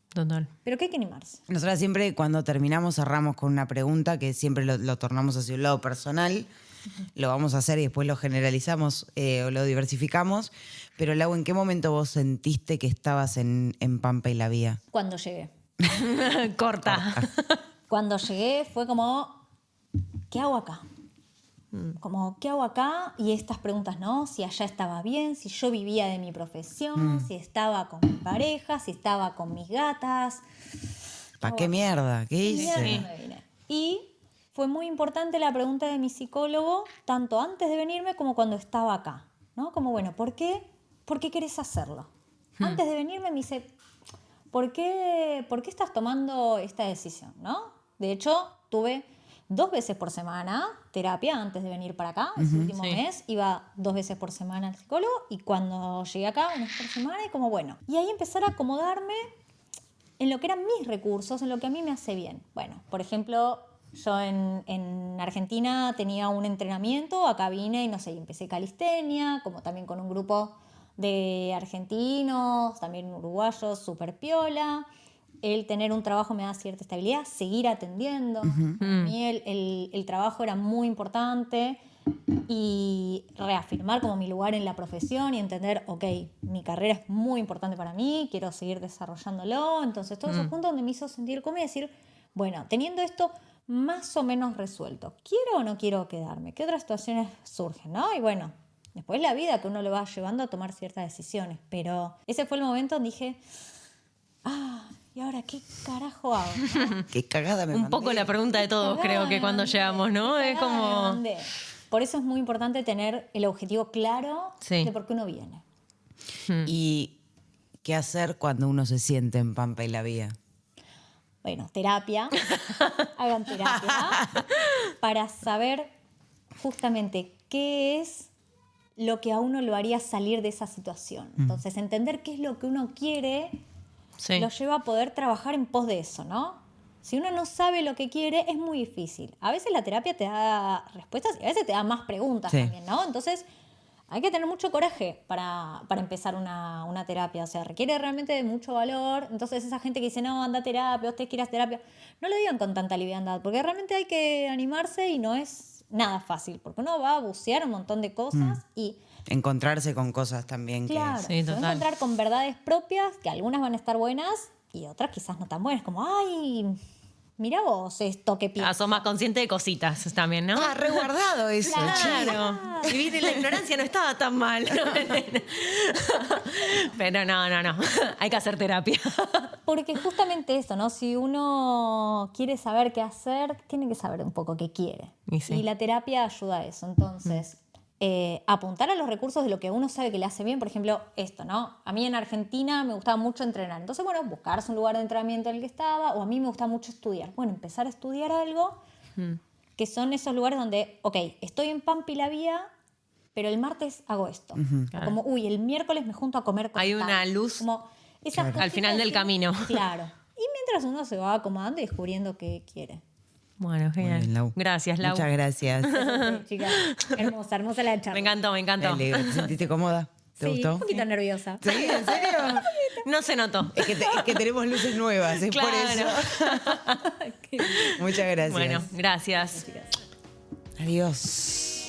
Total. Pero que hay que animarse. Nosotras siempre cuando terminamos cerramos con una pregunta que siempre lo tornamos hacia un lado personal. Lo vamos a hacer y después lo generalizamos o lo diversificamos. Pero Lau, ¿en qué momento vos sentiste que estabas en Pampa y la Vía? Cuando llegué. Corta. Cuando llegué fue como, ¿qué hago acá? Como, ¿qué hago acá? Y estas preguntas, ¿no? Si allá estaba bien, si yo vivía de mi profesión, si estaba con mi pareja, si estaba con mis gatas. ¿Para qué mierda? ¿Qué hice? Mierda me vine. Y fue muy importante la pregunta de mi psicólogo, tanto antes de venirme como cuando estaba acá, ¿no? Como, bueno, ¿por qué querés hacerlo? Antes de venirme me dice, ¿por qué estás tomando esta decisión, no? De hecho, tuve 2 veces por semana terapia antes de venir para acá. Ese último mes iba 2 veces por semana al psicólogo y cuando llegué acá, 1 vez por semana, y como bueno. Y ahí empezar a acomodarme en lo que eran mis recursos, en lo que a mí me hace bien. Bueno, por ejemplo, yo en Argentina tenía un entrenamiento, acá vine y no sé, empecé calistenia, como también con un grupo de argentinos, también uruguayos, súper piola. El tener un trabajo me da cierta estabilidad, seguir atendiendo. Para mí el trabajo era muy importante y reafirmar como mi lugar en la profesión y entender, ok, mi carrera es muy importante para mí, quiero seguir desarrollándolo. Entonces, todos esos puntos donde me hizo sentir cómoda y decir, bueno, teniendo esto más o menos resuelto, ¿quiero o no quiero quedarme? ¿Qué otras situaciones surgen, no? Y bueno, después la vida que uno lo va llevando a tomar ciertas decisiones. Pero ese fue el momento donde dije, ¿y ahora qué carajo hago? ¿No? Qué cagada me Un mandé. poco la pregunta de todos, creo que cuando llegamos, ¿no? Es como... Por eso es muy importante tener el objetivo claro de por qué uno viene. ¿Y qué hacer cuando uno se siente en Pampa y la Vía? Bueno, terapia. Hagan terapia para saber justamente qué es lo que a uno lo haría salir de esa situación. Entonces, entender qué es lo que uno quiere lo lleva a poder trabajar en pos de eso, ¿no? Si uno no sabe lo que quiere, es muy difícil. A veces la terapia te da respuestas y a veces te da más preguntas también, ¿no? Entonces, hay que tener mucho coraje para empezar una terapia. O sea, requiere realmente de mucho valor. Entonces, esa gente que dice, no, anda a terapia, usted quiere ir a terapia, no lo digan con tanta liviandad, porque realmente hay que animarse y no es nada fácil, porque uno va a bucear un montón de cosas y... Encontrarse con cosas también Claro, Sí, se va a total. encontrar con verdades propias, que algunas van a estar buenas y otras quizás no tan buenas. Como, ay, mira vos esto que piensas. sos más consciente de cositas también, ¿no? Reguardado eso. Claro. Vivir en la ignorancia no estaba tan mal. Pero no. Hay que hacer terapia. Porque justamente eso, ¿no? Si uno quiere saber qué hacer, tiene que saber un poco qué quiere. Y sí. Y la terapia ayuda a eso. Entonces, apuntar a los recursos de lo que uno sabe que le hace bien. Por ejemplo, esto, ¿no? A mí en Argentina me gustaba mucho entrenar. Entonces, bueno, buscarse un lugar de entrenamiento en el que estaba. O a mí me gustaba mucho estudiar. Bueno, empezar a estudiar algo que son esos lugares donde, ok, estoy en Pampi la Vía, pero el martes hago esto. Claro. Como, uy, el miércoles me junto a comer con Hay tal. una luz Como esas al cositas final del que- camino. Claro. Y mientras uno se va acomodando y descubriendo qué quiere. Bueno, Muy genial. bien, Lau. Gracias, Lau. Muchas gracias. Chicas, hermosa, hermosa la charla. Me encantó, me encantó. Dale, ¿te sentiste cómoda? ¿Te Sí, gustó? un poquito nerviosa. ¿Sí? ¿En serio? No se notó. Es que tenemos luces nuevas, es Claro. por eso. Muchas gracias. Bueno, gracias. Adiós.